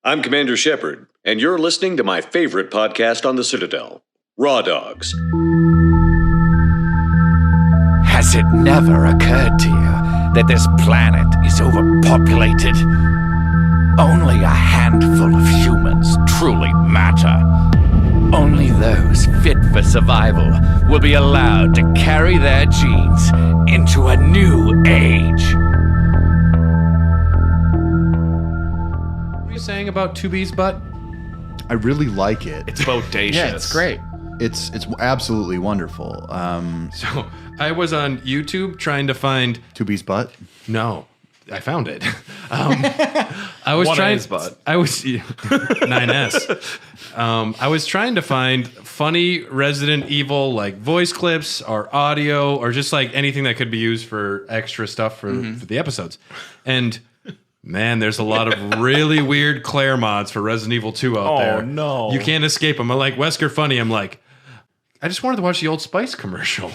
I'm Commander Shepard, and you're listening to my favorite podcast on the Citadel, Raw Dogs. Has it never occurred to you that this planet is overpopulated? Only a handful of humans truly matter. Only those fit for survival will be allowed to carry their genes into a new age. What are you saying about 2B's butt? I really like it. It's bodacious. Yeah, it's great. It's absolutely wonderful. So I was on YouTube trying to find... 2B's butt? No, I found it. I was 1A's trying... butt. I was... 9S. I was trying to find funny Resident Evil like voice clips or audio or just like anything that could be used for extra stuff for the episodes. And... man, there's a lot of really weird Claire mods for Resident Evil 2 out there. Oh, no. You can't escape them. I'm like, Wesker funny. I'm like, I just wanted to watch the Old Spice commercial.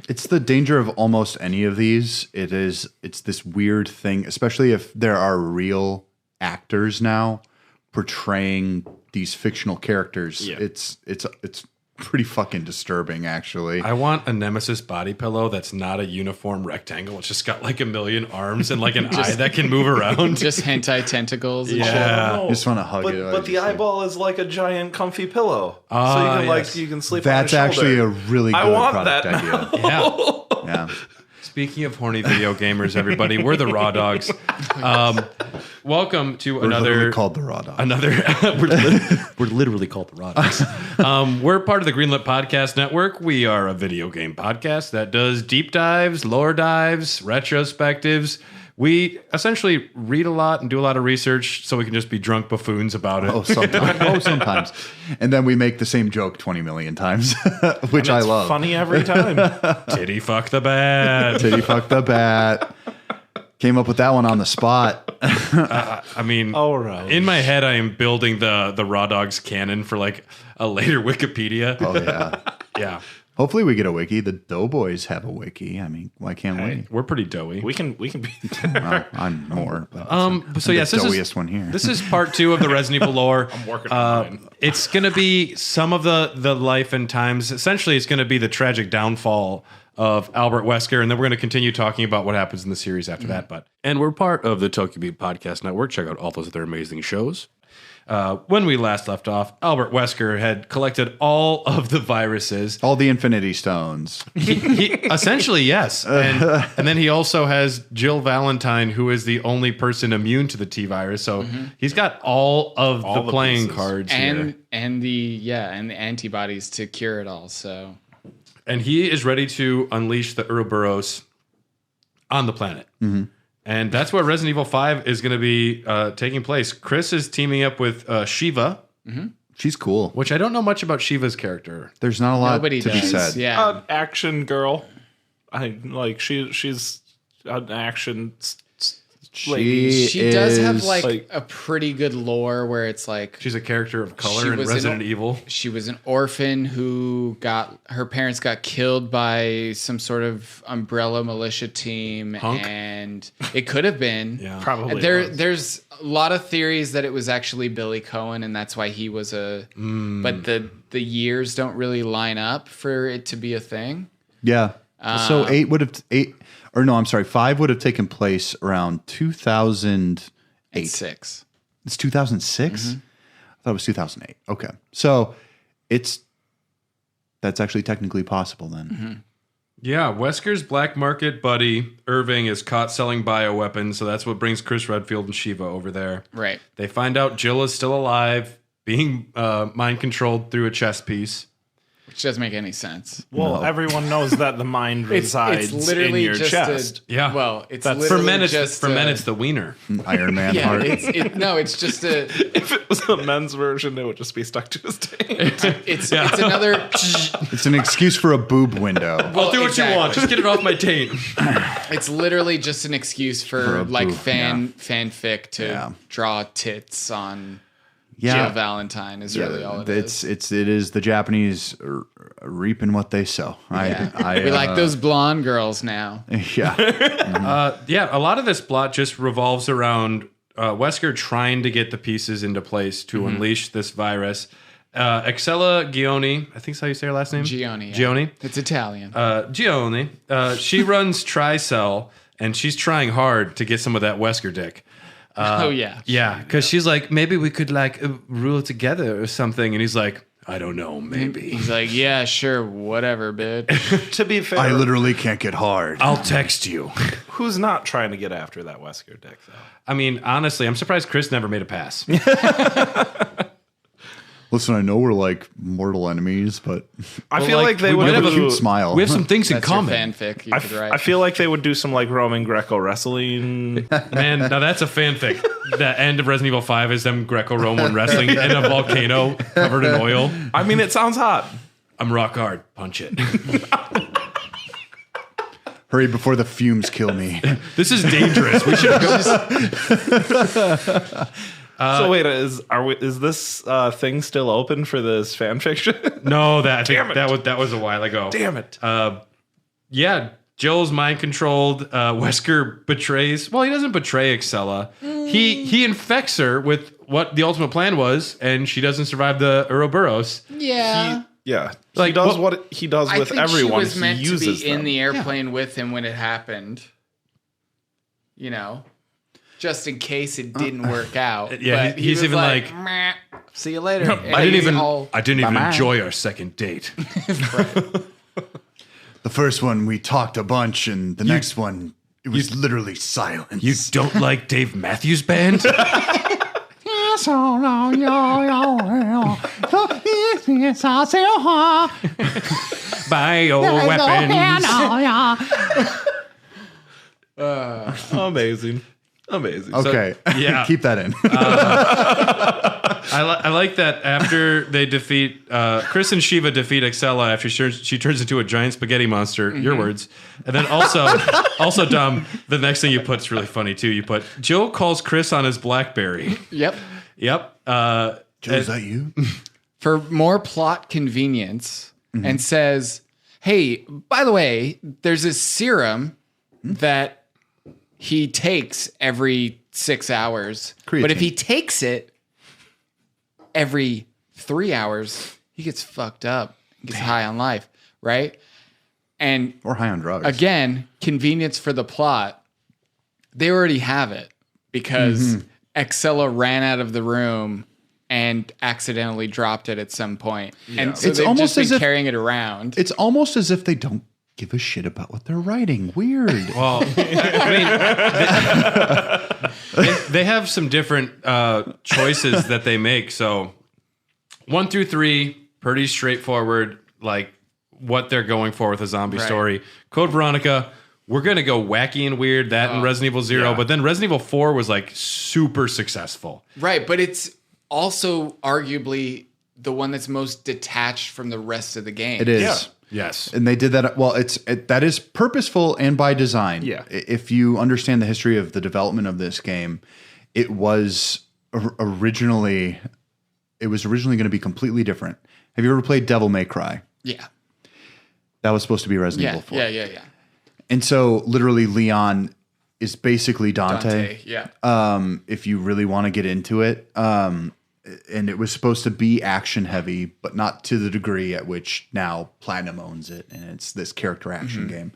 It's the danger of almost any of these. It's this weird thing, especially if there are real actors now portraying these fictional characters. Yeah. It's pretty fucking disturbing, actually. I want a Nemesis body pillow that's not a uniform rectangle. It's just got like a million arms and like an eye that can move around. Just hentai tentacles and shit. Yeah. No, I just want to hug it. But the eyeball is like a giant comfy pillow. So you Ah, can yes. you can sleep That's on your actually a shoulder. really good I want product that idea. Yeah. Yeah. Speaking of horny video gamers, everybody, we're the Raw Dogs. Welcome to We're another... literally called the Raw Dog. we're literally called the Raw Dogs. We're part of the Greenlit Podcast Network. We are a video game podcast that does deep dives, lore dives, retrospectives. We essentially read a lot and do a lot of research so we can just be drunk buffoons about it. Oh, sometimes. And then we make the same joke 20 million times, which I It's love. funny every time. Titty fuck the bat. Titty fuck the bat. Came up with that one on the spot. I mean, All right. in my head, I am building the Raw Dogs canon for like a later Wikipedia. Oh, yeah. Yeah. Hopefully we get a wiki. The Doughboys have a wiki. I mean, why can't we? We're pretty doughy. we can be Well, I'm more. But So I'm yes, the this doughiest is one here. This is part 2 of the Resident Evil lore. I'm working on mine. It's going to be some of the life and times. Essentially, it's going to be the tragic downfall of Albert Wesker, and then we're going to continue talking about what happens in the series after that. And we're part of the Tokyo Beat Podcast Network. Check out all those other amazing shows. When we last left off, Albert Wesker had collected all of the viruses. All the Infinity Stones. He essentially, yes. And then he also has Jill Valentine, who is the only person immune to the T virus. So he's got all of the playing pieces. cards here. And the antibodies to cure it all. So And he is ready to unleash the Ouroboros on the planet. And that's where Resident Evil 5 is going to be taking place. Chris is teaming up with Shiva, She's cool. which I don't know much about Shiva's character. There's not a lot nobody to be does. said. Yeah. An action girl. I like she's an action lady. She does have like like a pretty good lore where it's like She's a character of She color in was Resident in- Evil. she was an orphan who her parents got killed by some sort of umbrella militia team, Hunk? and it could have been. Yeah. Probably was. There's a lot of theories that it was actually Billy Cohen, and that's why he was but the years don't really line up for it to be a thing. Yeah. So 5 would have taken place around 2008. It's 6. It's 2006? I thought it was 2008. Okay. So that's actually technically possible then. Yeah, Wesker's black market buddy, Irving, is caught selling bioweapons, so that's what brings Chris Redfield and Shiva over there. Right. They find out Jill is still alive, being mind-controlled through a chess piece. Which doesn't make any sense. Well, everyone knows that the mind resides It's literally in your just chest. Yeah. Well, it's That's- literally For men, it's the wiener. Iron Man yeah. heart. It's just a. If it was a men's version, it would just be stuck to his taint. It's another. It's an excuse for a boob window. I'll do what you want. Just get it off my taint. It's literally just an excuse for a like boob, fanfic to Yeah. draw tits on Yeah. Jill Valentine is really all it is. It is the Japanese reaping what they sow. We like those blonde girls now. Yeah. Yeah, a lot of this plot just revolves around Wesker trying to get the pieces into place to unleash this virus. Excella Gioni, I think that's how you say her last name. Gioni. Yeah. Gioni. It's Italian. Gioni. She runs Tricell, and she's trying hard to get some of that Wesker dick. Oh yeah. Yeah, because she's like, maybe we could like rule together or something, and he's like, I don't know, maybe. He's like, yeah, sure, whatever, bitch. To be fair, I literally can't get hard. I'll text you. who's not trying to get after that Wesker dick, though? I mean, honestly, I'm surprised Chris never made a pass. Listen, I know we're like mortal enemies, but I feel like they would we have a do, cute smile. We have some things in That's your common. fanfic you I, could f- write. I feel like they would do some like Roman Greco wrestling. Man, now that's a fanfic. The end of Resident Evil 5 is them Greco-Roman wrestling in a volcano covered in oil. I mean, it sounds hot. I'm rock hard. Punch it. Hurry before the fumes kill me. This is dangerous. We should go. So wait, is this thing still open for this fan fiction? No, that Damn it. that was a while ago. Damn it! Yeah, Joel's mind controlled. Wesker betrays. Well, he doesn't betray Excella. He infects her with what the ultimate plan was, and she doesn't survive the Ouroboros. yeah. Yeah, Like, he does what- what he does I with think everyone. she was meant he to uses be in them. the airplane with him when it happened. You know, just in case it didn't work out. yeah, But he he's was even like, "Meh, see you later. And I didn't he's even all- enjoy our second date. The first one, we talked a bunch, and the next one, it was literally silence. You don't like Dave Matthews Band? Bioweapons. Amazing. Okay. yeah. Keep that in. I like that after they defeat Chris and Shiva defeat Excella after she turns into a giant spaghetti monster. Your words. And then also Dom, the next thing you put's really funny too. You put Joe calls Chris on his BlackBerry. Yep. Yep. Joe, is that you? For more plot convenience, and says, "Hey, by the way, there's this serum that he takes every 6 hours. But if Creatine. he takes it every 3 hours, he gets fucked up, gets high on life, right? And Or high on drugs. again, convenience for the plot. They already have it because Excella ran out of the room and accidentally dropped it at some point. And so It's they've almost just been as if- carrying it around. It's almost as if they don't give a shit about what they're writing. Weird. Well, I mean, they have some different choices that they make. So 1 through 3, pretty straightforward, like what they're going for with a zombie Right. story. Code Veronica, we're going to go wacky and weird, that in Resident Evil 0. yeah. But then Resident Evil 4 was like super successful. Right, but it's also arguably the one that's most detached from the rest of the game. It is. Yeah. Yes. And they did that. Well, that is purposeful and by design. Yeah. If you understand the history of the development of this game, it was originally going to be completely different. Have you ever played Devil May Cry? Yeah. That was supposed to be Resident Yeah, Evil 4. yeah. And so literally Leon is basically Dante. Yeah. If you really want to get into it. And it was supposed to be action heavy, but not to the degree at which now Platinum owns it, and it's this character action game.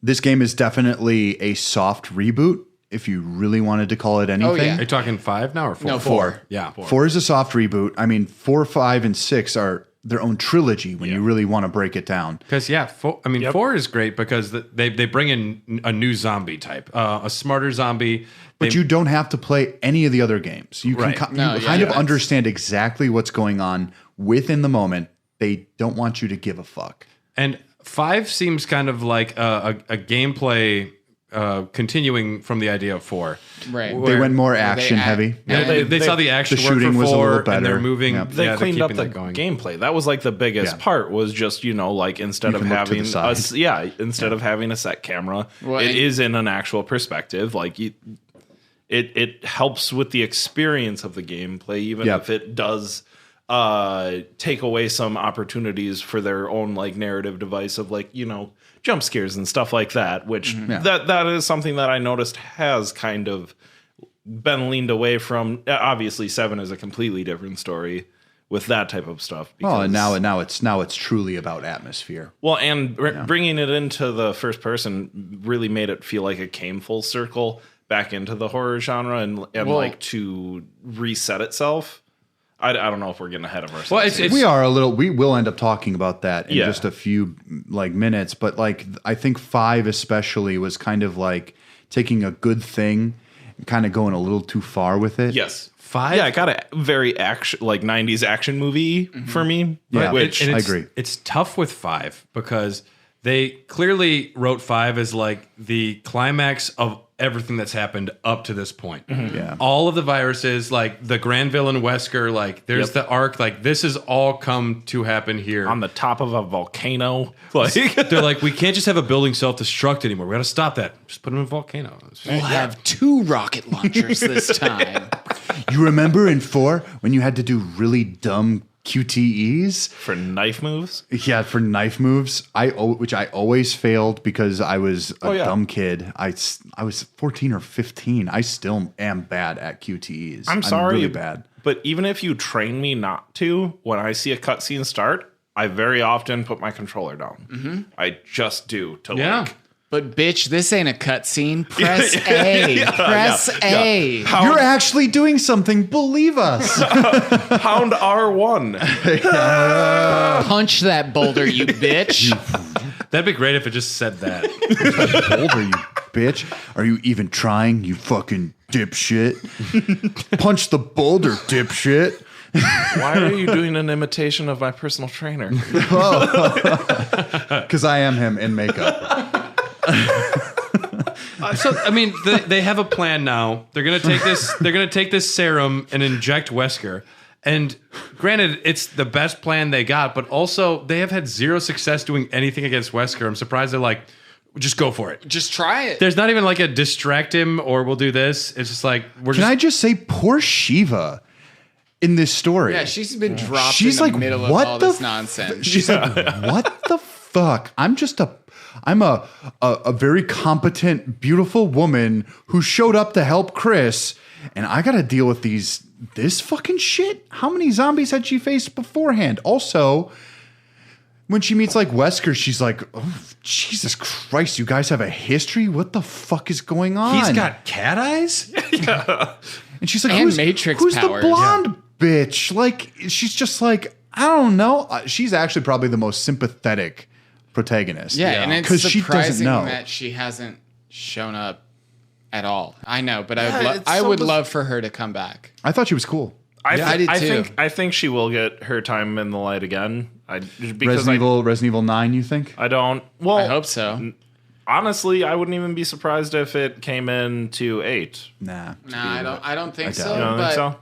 This game is definitely a soft reboot, if you really wanted to call it anything. yeah. Are you talking 5 now or 4? No, 4. Yeah. 4 is a soft reboot. I mean, 4, 5, and 6 are their own trilogy when you really want to break it down. Because 4 is great because they bring in a new zombie type, a smarter zombie. But you don't have to play any of the other games. You Right. can No, you yeah, kind of that's- understand exactly what's going on within the moment. They don't want you to give a fuck. And 5 seems kind of like a gameplay continuing from the idea of 4. Right. They went more action heavy. Yeah, they saw the action the work shooting for was a 4, little and better. they're moving. Yeah. They they're cleaned up keeping the that going. gameplay. That was like the biggest Yeah. part. Was just like instead of can look to having the side. instead of having a set camera, Well, it and- is in an actual perspective. Like it helps with the experience of the gameplay, even Yeah. if it does take away some opportunities for their own like narrative device of like, jump scares and stuff like that, which that is something that I noticed has kind of been leaned away from. Obviously 7 is a completely different story with that type of stuff. And now it's truly about atmosphere. Well, and bringing it into the first person really made it feel like it came full circle back into the horror genre and like to reset itself. I don't know if we're getting ahead of ourselves. Well, we are a little. We will end up talking about that in just a few like minutes. But like, I think 5 especially was kind of like taking a good thing and kind of going a little too far with it. Yes. 5? Yeah, it got a very action, like 90s action movie for me. Yeah, which I agree. It's tough with 5 because they clearly wrote 5 as like the climax of everything that's happened up to this point. Yeah. All of the viruses, like the grand villain Wesker, like there's the arc, like this has all come to happen here. on the top of a volcano. Like, They're like, we can't just have a building self-destruct anymore. We got to stop that. Just put them in a volcano. We'll have 2 rocket launchers this time. You remember in 4 when you had to do really dumb QTEs? for knife moves. Yeah, for knife moves, which I always failed because I was a dumb kid. I was 14 or 15. I still am bad at QTEs. I'm sorry, really bad. But even if you train me not to, when I see a cutscene start, I very often put my controller down. I just do to like. But bitch, this ain't a cutscene. Press A. Press A. You're actually doing something. Believe us. Pound R1. Punch that boulder, you bitch. That'd be great if it just said that. Boulder, you bitch. Are you even trying, you fucking dipshit? Punch the boulder, dipshit. Why are you doing an imitation of my personal trainer? Because I am him in makeup. So I mean, they have a plan now. They're gonna take this. They're gonna take this serum and inject Wesker. And granted, it's the best plan they got, but also they have had zero success doing anything against Wesker. I'm surprised they're like, just go for it. Just try it. There's not even like a distract him or we'll do this. It's just like Can I just say, poor Shiva in this story? Yeah, she's been dropped She's in the like, middle of what all the this nonsense. She's like, what the fuck? I'm a very competent, beautiful woman who showed up to help Chris, and I got to deal with this fucking shit. How many zombies had she faced beforehand? Also, when she meets like Wesker, she's like, oh, Jesus Christ, you guys have a history? What the fuck is going on? He's got cat eyes? And she's like, And who's Matrix who's powers. the blonde bitch? Like, she's just like, I don't know. She's actually probably the most sympathetic protagonist. Yeah, and it's because she doesn't surprising know. that she hasn't shown up at all. I know, but it's I so would biz- love for her to come back. I thought she was cool. I did too. I think she will get her time in the light again. Because Resident Evil 9, you think? I don't. Well, I hope so. honestly, I wouldn't even be surprised if it came into 8. Nah. Nah, I don't think I so. doubt it. You don't but think so?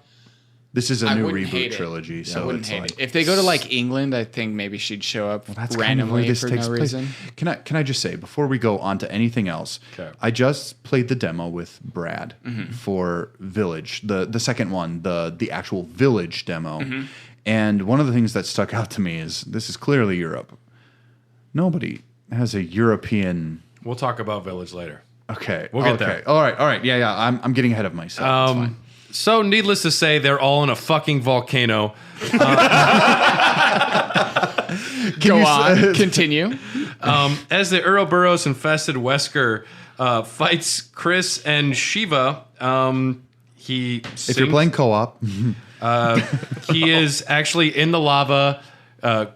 This is a I new wouldn't hate reboot it. trilogy, I so wouldn't it's hate like, it. If they go to like England, I think maybe she'd show up that's kind of randomly where this for takes no place. reason. Can I just say before we go on to anything else? Okay. I just played the demo with Brad for Village, the second one, the actual Village demo, and one of the things that stuck out to me is this is clearly Europe. Nobody has a European. We'll talk about Village later. Okay, We'll get okay. there. All right. Yeah. I'm getting ahead of myself. It's fine. So, needless to say, they're all in a fucking volcano. Go on, continue. As the Ouroboros infested Wesker fights Chris and Shiva, he If you're playing co-op, he is actually in the lava.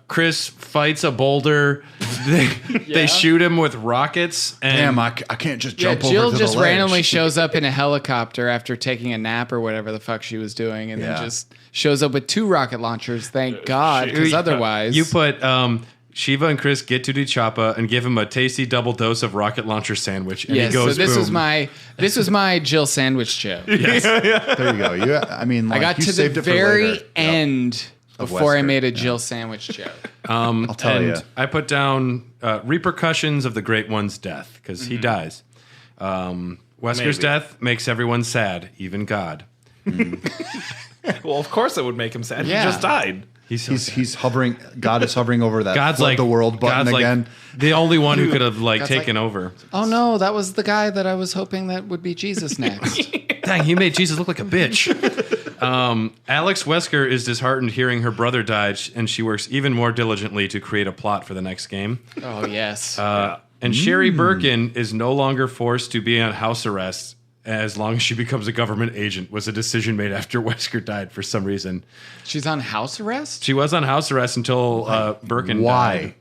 Chris fights a boulder. They shoot him with rockets. And damn, I can't just Yeah, jump over Jill to just the ledge. randomly shows up in a helicopter after taking a nap or whatever the fuck she was doing, and Yeah. then just shows up with 2 rocket launchers. Thank God, because otherwise, you put Shiva and Chris get to Choppa and give him a tasty double dose of rocket launcher sandwich, and yes. he goes, So this boom. was my Jill sandwich joke. There you go. I got you to the saved it for very later. end before I Wesker, made a Jill sandwich joke. I'll tell and you. I put down repercussions of the Great One's death because he dies. Wesker's Maybe. death makes everyone sad, even God. Well, of course it would make him sad. Yeah. He just died. He's hovering. God is hovering over that. God's flood like the world button God's again. like the only one who could have God's taken like- over. Oh no, that was the guy that I was hoping that would be Jesus next. Dang, he made Jesus look like a bitch. Alex Wesker is disheartened hearing her brother died, and she works even more diligently to create a plot for the next game. Oh yes. And Sherry Birkin is no longer forced to be on house arrest as long as she becomes a government agent, was a decision made after Wesker died for some reason. She's on house arrest? She was on house arrest until Birkin died.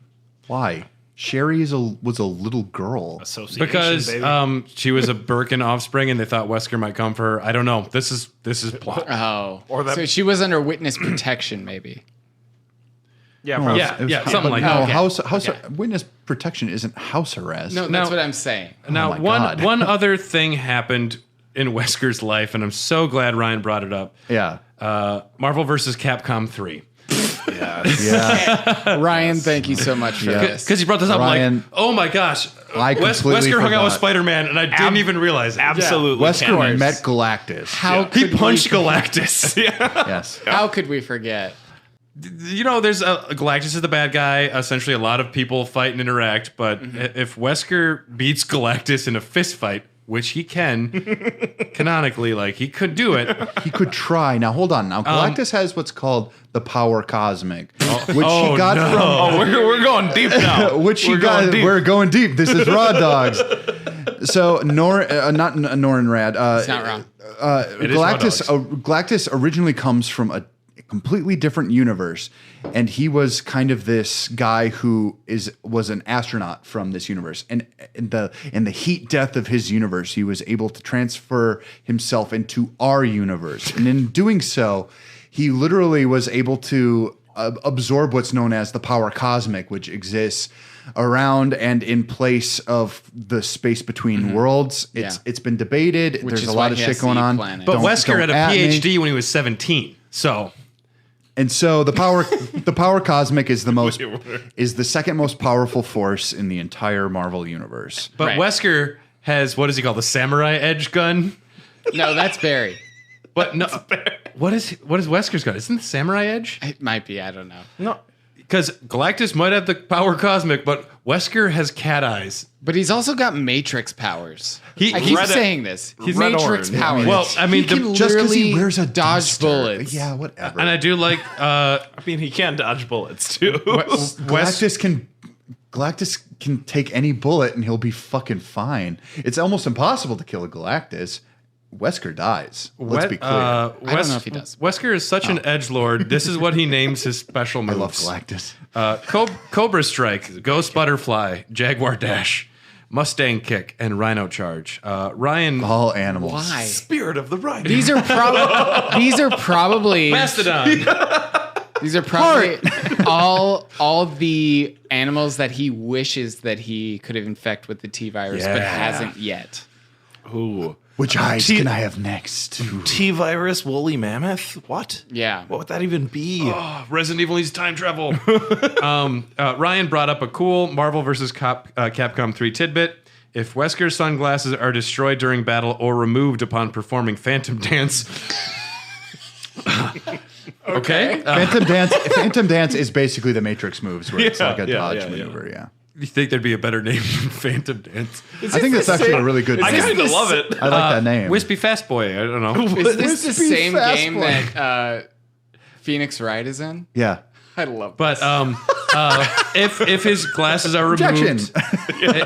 Why? Sherry was a little girl. Association, Because baby. she was a Birkin offspring and they thought Wesker might come for her. I don't know. This is plot. Oh. Or that- So she was under witness protection, maybe. Yeah, probably. Yeah, something like No, that. house witness protection isn't house arrest. No, that's Now- what I'm saying. Now, my God. one other thing happened in Wesker's life, and I'm so glad Ryan brought it up. Yeah. Marvel vs. Capcom 3. Yeah. Ryan, thank you so much for this. Because he brought this up, Ryan, like, oh my gosh, I completely Wesker hung out with forgot. Spider-Man, and I didn't even realize it. Absolutely. Wesker canon. met Galactus. How He could punched we, Galactus. Yes. How could we forget? You know, there's Galactus is the bad guy. Essentially, a lot of people fight and interact. But if Wesker beats Galactus in a fist fight, which he can, canonically, like he could do it. He could try. Now hold on. Now Galactus has what's called the power cosmic, which he got from Oh, we're going deep now. which he We're got. going deep. We're going deep. This is Raw Dogs. So not Norin Rad. It's not wrong. It is Raw Dogs. Galactus originally comes from a completely different universe, and he was kind of this guy who was an astronaut from this universe. And in the heat death of his universe, he was able to transfer himself into our universe, and in doing so, he literally was able to absorb what's known as the power cosmic, which exists around and in place of the space between worlds. It's been debated. Which There's is a why lot of he shit has going the on. planet. But Don't- Wesker don't had a at me. PhD when he was 17. So And so the power cosmic is the second most powerful force in the entire Marvel universe. But Right. Wesker has, what is he called, the samurai edge gun? No, that's Barry. But no, what is Wesker's gun? Isn't it the samurai edge? It might be. I don't know. No. Because Galactus might have the power cosmic, but Wesker has cat eyes. But he's also got Matrix powers. He- I keep red- saying this. he's Matrix red-orange. powers. Well, I mean, he can Just because he literally wears a dodge duster. bullets. Yeah, whatever. and I do like I mean, he can dodge bullets too. Galactus can take any bullet and he'll be fucking fine. It's almost impossible to kill a Galactus. Wesker dies. Let's be clear. I don't know if he does. Wesker is such an edgelord. This is what he names his special I moves. love Galactus. Cobra Strike, Ghost Butterfly, Jaguar Dash, Mustang Kick, and Rhino Charge. Ryan, All animals. Why? Spirit of the ride. These are probably Mastodon. these are probably all the animals that he wishes that he could have infect with the T virus, but Yeah. hasn't yet. Ooh. Which eyes can I have next? T-virus, woolly mammoth? What? Yeah. What would that even be? Resident Evil needs time travel. Ryan brought up a cool Marvel vs. Capcom 3 tidbit. If Wesker's sunglasses are destroyed during battle or removed upon performing Phantom Dance. Okay. Phantom Dance is basically the Matrix moves where it's Yeah, like a yeah, dodge yeah, maneuver, yeah. You think there'd be a better name than Phantom Dance? I think that's actually a really good I name. kind of love it. I like that name. Wispy Fast Boy. I don't know. Is this the Wispy same fast game boy. that Phoenix Wright is in? Yeah. I love But if his glasses are removed, Objection.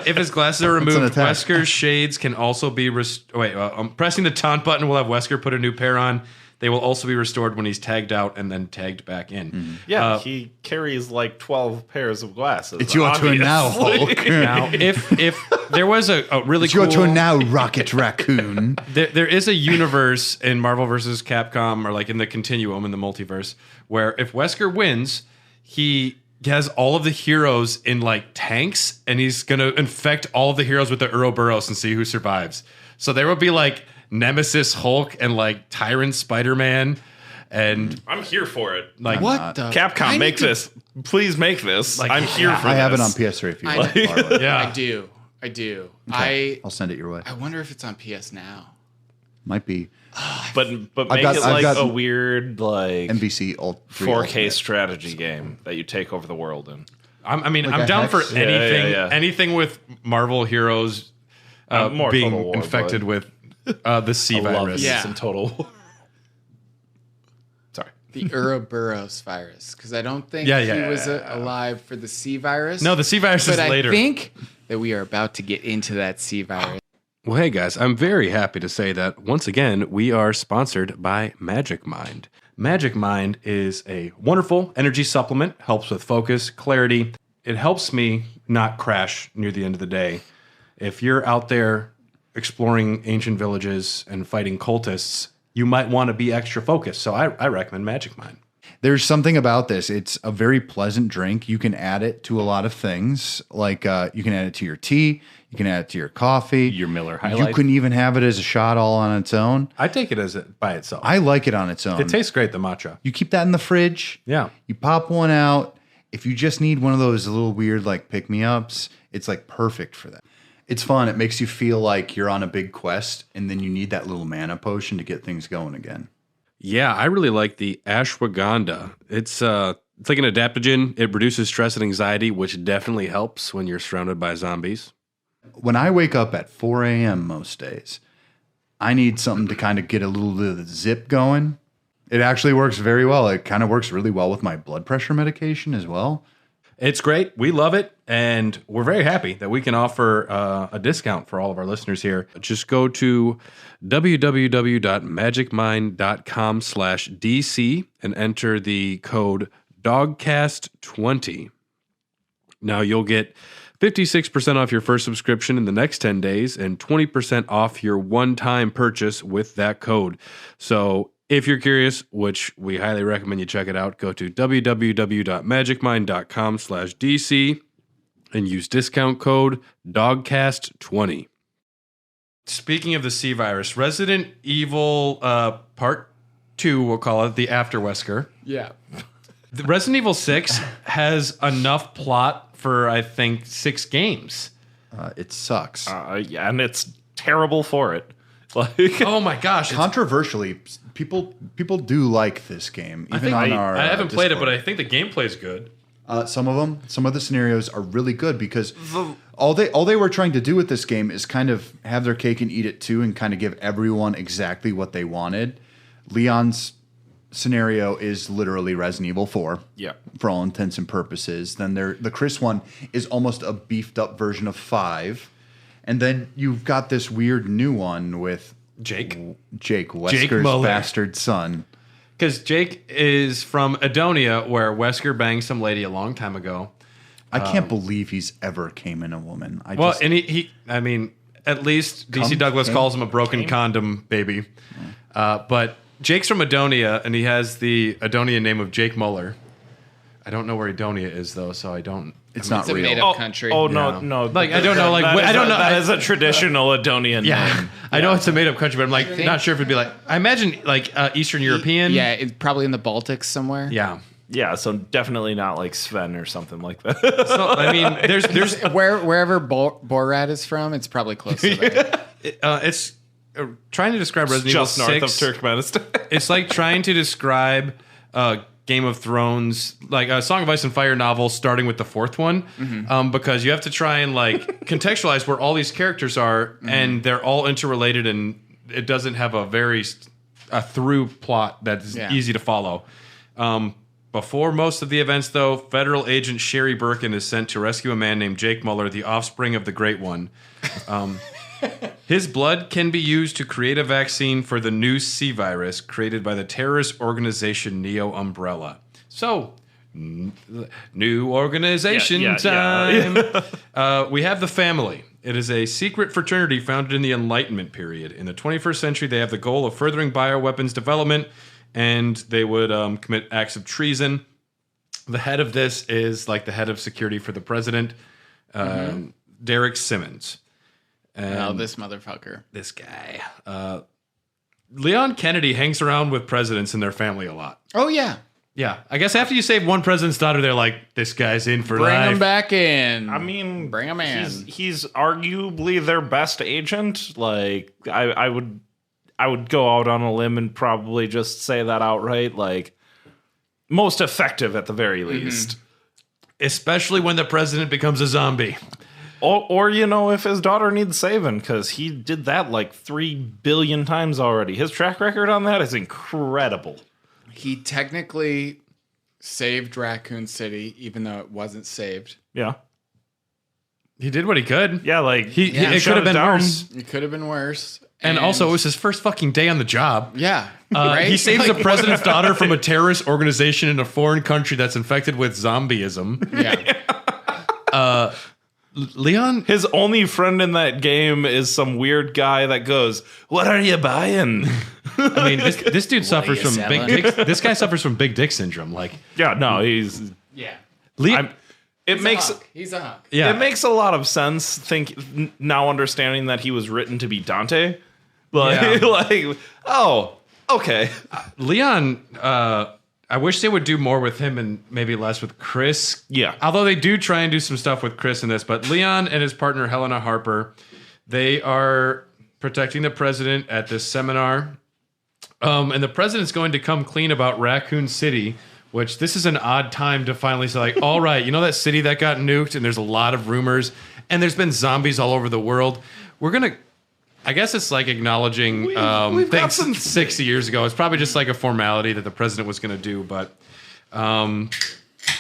if his glasses are removed, attack. Wesker's shades can also be pressing the taunt button will have Wesker put a new pair on. They will also be restored when he's tagged out and then tagged back in. Yeah, he carries like 12 pairs of glasses. It's your turn now, obviously. Hulk. Now, if there was a really It's cool, your turn now, Rocket Raccoon. there is a universe in Marvel vs. Capcom, or like in the continuum in the multiverse, where if Wesker wins, he has all of the heroes in like tanks, and he's gonna infect all of the heroes with the Ouroboros and see who survives. So there will be like Nemesis Hulk and like Tyrant Spider-Man, and I'm here for it. like What the? I Capcom, need make to- this. Please make this. Like, I'm here for this. I have it on PS3 if you I- want to borrow it. yeah. I do. I'll send it your way. I wonder if it's on PS Now. Might be. But make got- it I've like got a weird like NBC 3 4K Ultimate. strategy game that you take over the world in. I'm a down for hex? anything. Yeah. Anything with Marvel heroes More being Total War, infected but with the C I love virus. this Yeah. in Total War. Sorry. The Ouroboros virus, because I don't think Yeah, he yeah, was alive for the C virus. No, the C virus is but later. I think that we are about to get into that C virus. Well, hey guys, I'm very happy to say that once again we are sponsored by Magic Mind. Magic Mind is a wonderful energy supplement, helps with focus, clarity. It helps me not crash near the end of the day. If you're out there exploring ancient villages and fighting cultists, you might want to be extra focused. So I recommend Magic Mind. There's something about this. It's a very pleasant drink. You can add it to a lot of things. Like you can add it to your tea. You can add it to your coffee. Your Miller High Life. You can even have it as a shot all on its own. I take it as by itself. I like it on its own. It tastes great, the matcha. You keep that in the fridge. Yeah. You pop one out. If you just need one of those little weird like pick-me-ups, it's like perfect for that. It's fun. It makes you feel like you're on a big quest, and then you need that little mana potion to get things going again. Yeah, I really like the ashwagandha. It's like an adaptogen. It reduces stress and anxiety, which definitely helps when you're surrounded by zombies. When I wake up at 4 a.m. most days, I need something to kind of get a little bit of the zip going. It actually works very well. It kind of works really well with my blood pressure medication as well. It's great. We love it. And we're very happy that we can offer a discount for all of our listeners here. Just go to www.magicmind.com/DC and enter the code DOGCAST20. Now you'll get 56% off your first subscription in the next 10 days and 20% off your one-time purchase with that code. So if you're curious, which we highly recommend you check it out, go to www.magicmind.com/DC and use discount code DOGCAST20. Speaking of the C virus, Resident Evil Part 2, we'll call it, the After Wesker. Yeah. The Resident Evil 6 has enough plot for, I think, 6 games. It sucks. Yeah, and it's terrible for it. Like, Oh my gosh. Controversially, people do like this game. Even on our I haven't played it, Discord. but I think the gameplay's good. Some of the scenarios are really good because all they were trying to do with this game is kind of have their cake and eat it too, and kind of give everyone exactly what they wanted. Leon's scenario is literally Resident Evil 4. Yeah. For all intents and purposes. Then the Chris one is almost a beefed up version of 5. And then you've got this weird new one with Jake, Wesker's Muller. bastard son. Because Jake is from Edonia, where Wesker banged some lady a long time ago. I can't believe he's ever came in a woman. And I mean, at least DC Douglas calls him a broken condom baby. But Jake's from Edonia, and he has the Edonia name of Jake Muller. I don't know where Edonia is, though, so I don't. It's not It's a real. made-up country. Oh Yeah. no! Like, I don't know, like, that I is don't a- know- That is a traditional Edonian Yeah, name. I know it's a made up country, but I'm like not sure if it'd be like. I imagine like Eastern European. Yeah, it's probably in the Baltics somewhere. Yeah. Yeah, so definitely not like Sven or something like that. So, I mean, there's Wherever Borat is from, it's probably close to there. it's trying to describe Resident Evil just north of 6. Turkmenistan. It's like trying to describe Game of Thrones, like a Song of Ice and Fire novel, starting with the 4th one, because you have to try and like contextualize where all these characters are, and they're all interrelated, and it doesn't have a through plot that's easy to follow. Before most of the events, though, federal agent Sherry Birkin is sent to rescue a man named Jake Muller, the offspring of the Great One. His blood can be used to create a vaccine for the new C virus created by the terrorist organization Neo Umbrella. So, new organization Yeah. time. We have the family. It is a secret fraternity founded in the Enlightenment period. In the 21st century, they have the goal of furthering bioweapons development, and they would commit acts of treason. The head of this is like the head of security for the president, Derek Simmons. Oh, this motherfucker. This guy. Leon Kennedy hangs around with presidents and their family a lot. Oh, yeah. Yeah. I guess after you save one president's daughter, they're like, this guy's in for Bring life. him back in. I mean, bring him in. He's arguably their best agent. Like, I would I would go out on a limb and probably just say that outright. Like, most effective at the very least. Especially when the president becomes a zombie. Or if his daughter needs saving, because he did that like 3 billion times already. His track record on that is incredible. He technically saved Raccoon City, even though it wasn't saved. Yeah. He did what he could. Yeah, like, it could have been worse. It could have been worse. And also, it was his first fucking day on the job. Yeah. Right? He saves the president's daughter from a terrorist organization in a foreign country that's infected with zombieism. Yeah. Leon? His only friend in that game is some weird guy that goes, "What are you buying?" I mean, this dude suffers you from selling? big dick. This guy suffers from big dick syndrome. Like, Yeah, no, he's... Yeah. It makes... He's a hunk. yeah. It makes a lot of sense. Now understanding that he was written to be Dante, like, Yeah. like, oh, okay. Leon, I wish they would do more with him and maybe less with Chris. Yeah. Although they do try and do some stuff with Chris in this, but Leon and his partner Helena Harper, they are protecting the president at this seminar. And the president's going to come clean about Raccoon City, which this is an odd time to finally say, like, all right, that city that got nuked and there's a lot of rumors and there's been zombies all over the world. We're going to, I guess it's like acknowledging we've got things some 60 years ago. It's probably just like a formality that the president was going to do, but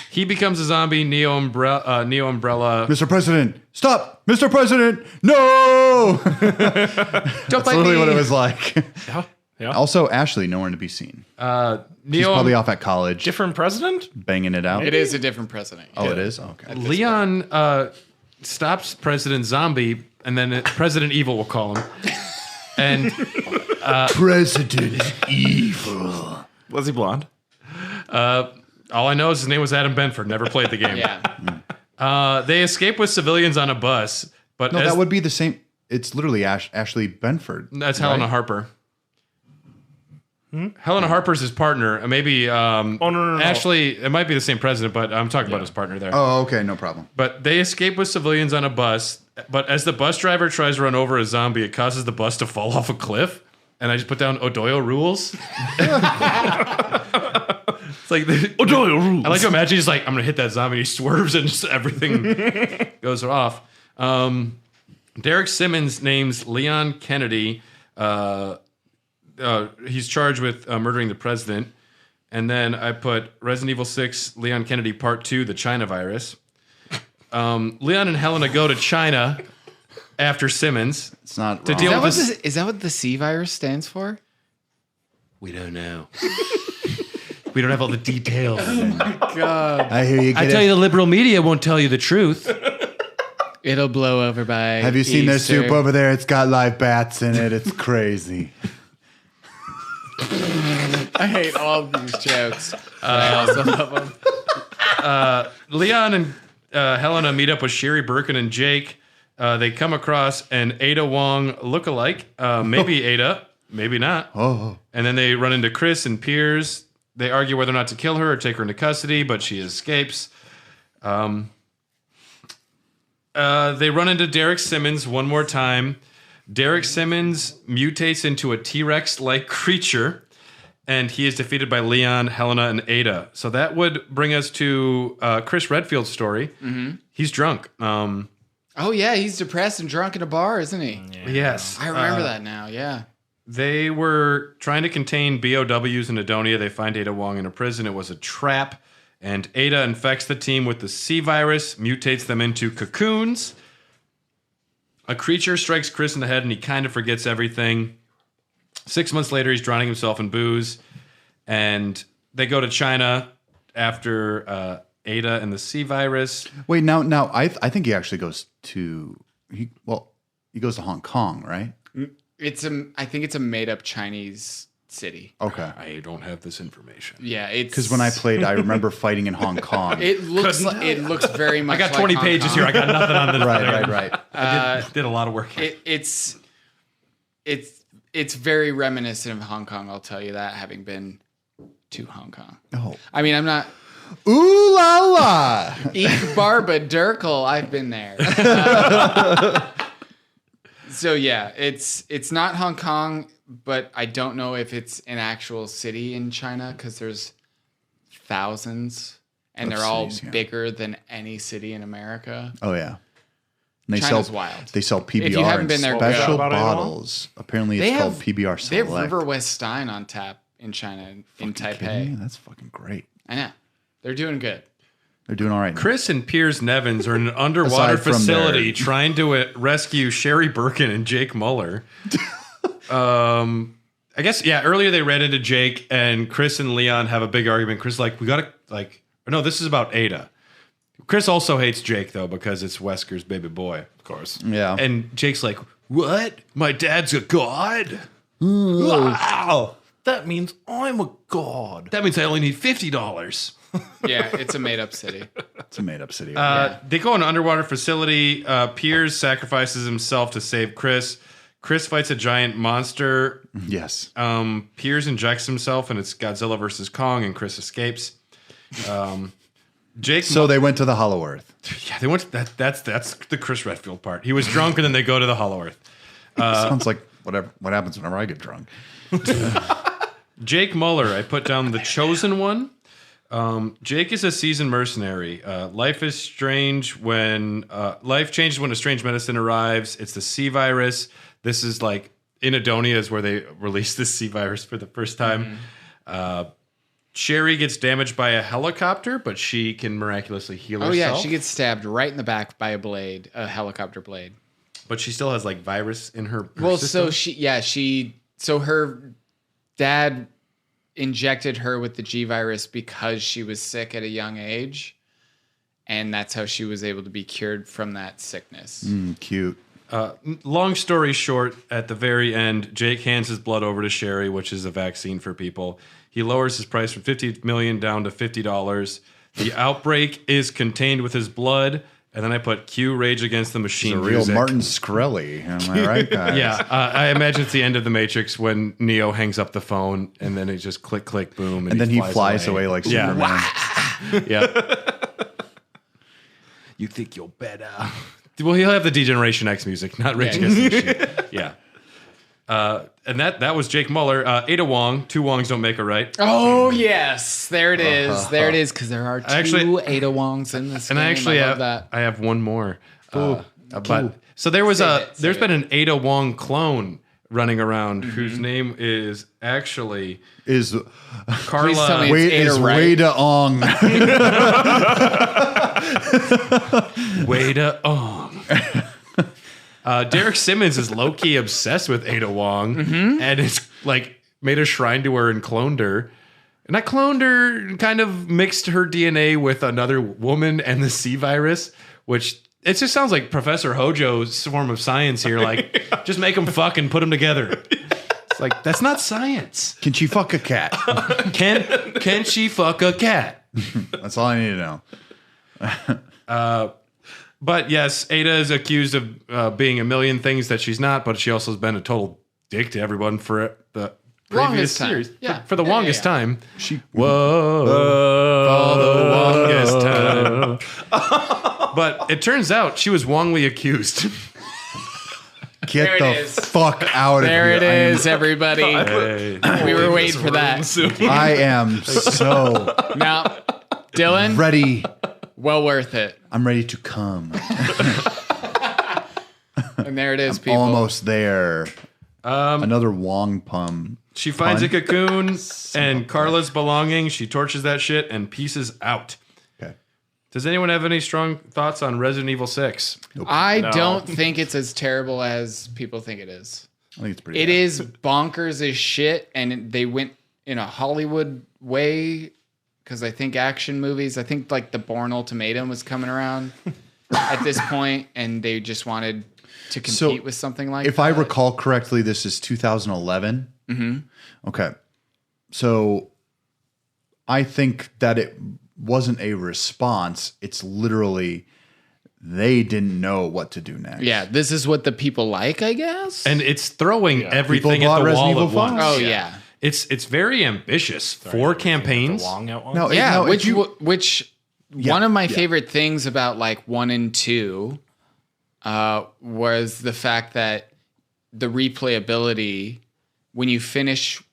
he becomes a zombie. Neo Umbrella. Mr. President, stop! Mr. President, no! That's literally what it was like. Yeah. Also, Ashley, nowhere to be seen. She's Neo probably off at college, Different president? banging it out. It is a different president. Oh, it is? Okay. Leon stops President Zombie, and then President Evil will call him. And President Evil. Was he blonde? all I know is his name was Adam Benford. Never played the game. Yeah. They escape with civilians on a bus, but No, that would be the same. It's literally Ashley Benford. that's Helena Harper. Helena Harper's his partner. And maybe no. Ashley, it might be the same president, but I'm talking about his partner there. Oh, okay, no problem. But they escape with civilians on a bus. But as the bus driver tries to run over a zombie, it causes the bus to fall off a cliff. And I just put down O'Doyle rules. It's like O'Doyle rules. I like to imagine he's like, I'm gonna hit that zombie. And he swerves and just everything goes off. Derek Simmons names Leon Kennedy. He's charged with murdering the president. And then I put Resident Evil 6 Leon Kennedy Part 2, the China virus. Leon and Helena go to China after Simmons. It's not To wrong. deal with this. Is that what the C virus stands for? We don't know. We don't have all the details. I hear you. I tell you, the liberal media won't tell you the truth. It'll blow over by. Have you seen their Easter. soup over there? It's got live bats in it. It's crazy. I hate all of these jokes. I also love them. Leon and Helena meet up with Sherry Birkin and Jake. They come across an Ada Wong lookalike. Maybe Ada, maybe not. Oh. And then they run into Chris and Piers. They argue whether or not to kill her or take her into custody, but she escapes. They run into Derek Simmons one more time. Derek Simmons mutates into a T-Rex-like creature, and he is defeated by Leon, Helena, and Ada. So that would bring us to Chris Redfield's story. Mm-hmm. He's drunk. Oh yeah, he's depressed and drunk in a bar, isn't he? Yes. I remember that now. Yeah. They were trying to contain BOWs in Adonia. They find Ada Wong in a prison. It was a trap. And Ada infects the team with the C virus, mutates them into cocoons. A creature strikes Chris in the head, and he kind of forgets everything. 6 months later, he's drowning himself in booze. And they go to China after Ada and the C virus. Wait, now, I think he actually goes to he goes to Hong Kong, right? I think it's a made up Chinese city. Okay. I don't have this information. Yeah, it's Because when I played, I remember fighting in Hong Kong. it looks very much. I got like 20 Hong pages Kong. here. I got nothing on this. Right. I did a lot of work here. It's very reminiscent of Hong Kong. I'll tell you that, having been to Hong Kong. Oh. I mean, I'm not. Ooh la la. Eek Barba Dirkle, I've been there. So yeah, it's not Hong Kong. but I don't know if it's an actual city in China because there's thousands and Of they're all cities, yeah. bigger than any city in America. Oh yeah. And China's wild. They sell PBR If you haven't in been there, special go. bottles. Apparently, it's called PBR Select. They have River West Stein on tap in China, in Kidding Taipei. me? That's fucking great. I know. They're doing good. They're doing all right. Chris and Piers Nevins are in an underwater Aside from facility their- trying to rescue Sherry Birkin and Jake Muller. I guess, yeah, earlier they ran into Jake, and Chris and Leon have a big argument. Chris is like, we gotta, like, or no, this is about Ada. Chris also hates Jake, though, because it's Wesker's baby boy. Of course. Yeah. And Jake's like, what? My dad's a god? Wow. That means I'm a god. That means I only need $50. Yeah, it's a made up city. It's a made up city. They go in an underwater facility. Piers sacrifices himself to save Chris. Chris fights a giant monster. yes. Piers injects himself, and it's Godzilla versus Kong, and Chris escapes. Jake. So they went to the Hollow Earth. Yeah, they went. That's the Chris Redfield part. He was drunk, and then they go to the Hollow Earth. Sounds like what happens whenever I get drunk. Jake Muller. I put down the chosen one. Jake is a seasoned mercenary. Life changes when a strange medicine arrives. It's the C virus. This is like in Adonia is where they released the C virus for the first time. Sherry gets damaged by a helicopter, but she can miraculously heal herself. Oh yeah, she gets stabbed right in the back by a helicopter blade. But she still has like virus in her Well, system. so her dad injected her with the G virus because she was sick at a young age, and that's how she was able to be cured from that sickness. Cute. Long story short, at the very end, Jake hands his blood over to Sherry, which is a vaccine for people. He lowers his price from $50 million down to $50. The outbreak is contained with his blood. And then I put Q Rage Against the Machine. The real music. Martin Shkreli. Am I right, guys? Yeah, I imagine it's the end of the Matrix when Neo hangs up the phone and then it just click, click, boom, And then he flies away like Yeah. Superman. Yeah. You think you're better? Well, he'll have the Degeneration X music, not Rage Against the Machine. Yeah. And that was Jake Muller. Ada Wong. Two Wongs don't make a right. Oh yes, there it is. There it is. Because there are two Ada Wongs in this And game. I actually love have that. I have one more. But so there was there's been an Ada Wong clone running around whose name is actually Is tell Carla. me- Wait Ada is Wright. Wada Ong. Wada Ong. Derek Simmons is low-key obsessed with Ada Wong and it's like made a shrine to her and cloned her. And I cloned her, kind of mixed her DNA with another woman and the C virus, which it just sounds like Professor Hojo's form of science here. Like, just make them fuck and put them together. It's like, that's not science. Can she fuck a cat? Can she fuck a cat? That's all I need to know. But yes, Ada is accused of being a million things that she's not, but she also has been a total dick to everyone for the previous Longest time. series. Yeah. For the longest yeah. time. She Whoa. For the longest time. But it turns out she was wrongly accused. get There it the is. fuck out of There here. it is, everybody. Hey. We were waiting for that. I am so Now, Dylan, ready. well worth it. I'm ready to come. And there it is, people. Almost there. Another Wong pun. She finds a Pun? cocoon and Carla's belongings. She torches that shit and pieces out. Okay. Does anyone have any strong thoughts on Resident Evil 6? I don't think it's as terrible as people think it is. I think it's pretty. It bad. is bonkers as shit, and they went in a Hollywood way because I think action movies, I think like the Bourne Ultimatum was coming around at this point, and they just wanted to compete So, with something like If that. I recall correctly, this is 2011. Mm-hmm. Okay. So I think that it wasn't a response. It's literally they didn't know what to do next. Yeah, this is what the people like, I guess. And it's throwing everything People at the bought wall Resident at Evil once. 5. Oh yeah, It's very ambitious. 4 campaigns. The Wong out one? No, yeah. no, if which you- one of my favorite things about like 1 and 2 was the fact that the replayability when you finish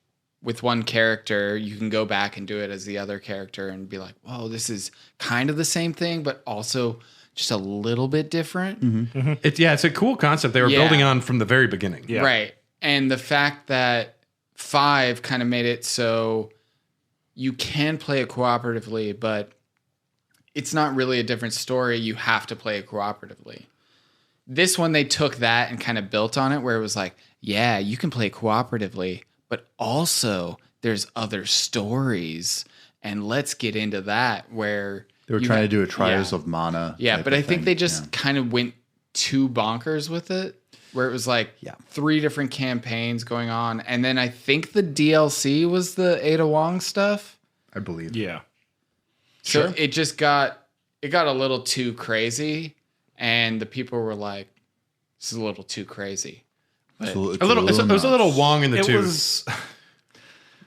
with one character, you can go back and do it as the other character and be like, whoa, this is kind of the same thing, but also just a little bit different. It's a cool concept they were building on from the very beginning. Yeah. Right. And the fact that 5 kind of made it so you can play it cooperatively, but it's not really a different story. You have to play it cooperatively. This one, they took that and kind of built on it where it was like, yeah, you can play cooperatively, but also there's other stories. And let's get into that where They were trying to do a Trials of Mana. Yeah, but I think they just kind of went too bonkers with it, where it was like 3 different campaigns going on. And then I think the DLC was the Ada Wong stuff. I believe. Yeah. So it just got a little too crazy. And the people were like, this is a little too crazy. It was a little Wong in the tooth.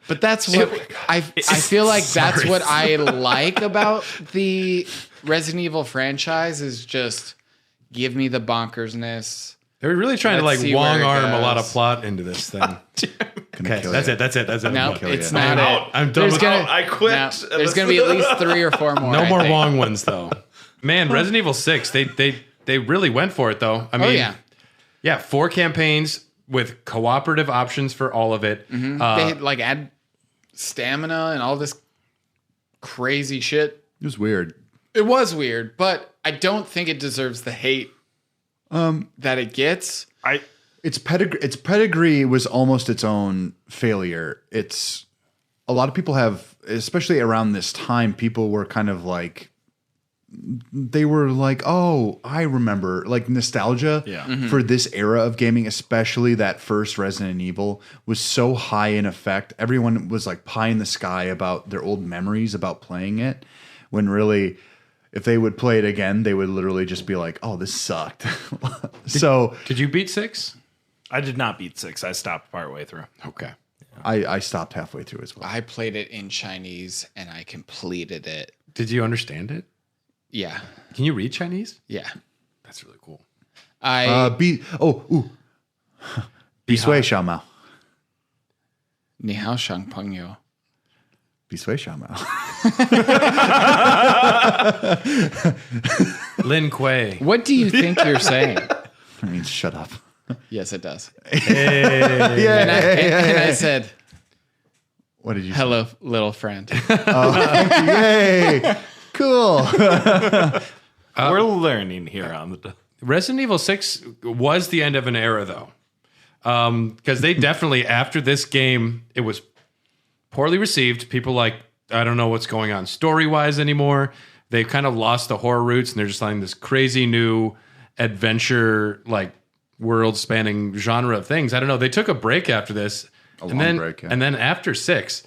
But that's what I feel like that's what I like about the Resident Evil franchise is just give me the bonkersness. They were really trying Let's to see Wong where it arm a goes. lot of plot into this thing. Okay, that's it. No, I'm it's you. not I'm it. I'm done with I quit. No, there's going to be at least 3 or 4 more. No I more think. Wong ones though. Man, Resident Evil 6, they really went for it though. I mean, yeah, 4 campaigns with cooperative options for all of it. They had, like add stamina and all this crazy shit. It was weird. It was weird, but I don't think it deserves the hate that it gets. Its pedigree was almost its own failure. It's a lot of people have, especially around this time, people were kind of like, they were like, oh, I remember, like nostalgia for this era of gaming, especially that first Resident Evil was so high in effect. Everyone was like pie in the sky about their old memories about playing it, when really, if they would play it again, they would literally just be like, oh, this sucked. Did you beat 6? I did not beat 6. I stopped partway through. Okay. I stopped halfway through as well. I played it in Chinese and I completed it. Did you understand it? Yeah. Can you read Chinese? Yeah. That's really cool. Bi sui xiao mao. Ni hao shang peng yo. Bi sui xiao mao. Lin Kuei. What do you think you're saying? I mean, shut up. Yes, it does. Yeah. And I said, What did you hello, little friend. say? Yay. Cool. We're learning here on the. Resident Evil 6 was the end of an era, though. Because they definitely, after this game, it was poorly received. People like, I don't know what's going on story-wise anymore. They've kind of lost the horror roots, and they're just like this crazy new adventure, like world-spanning genre of things. I don't know. They took a break after this. Long break, yeah. And then after 6,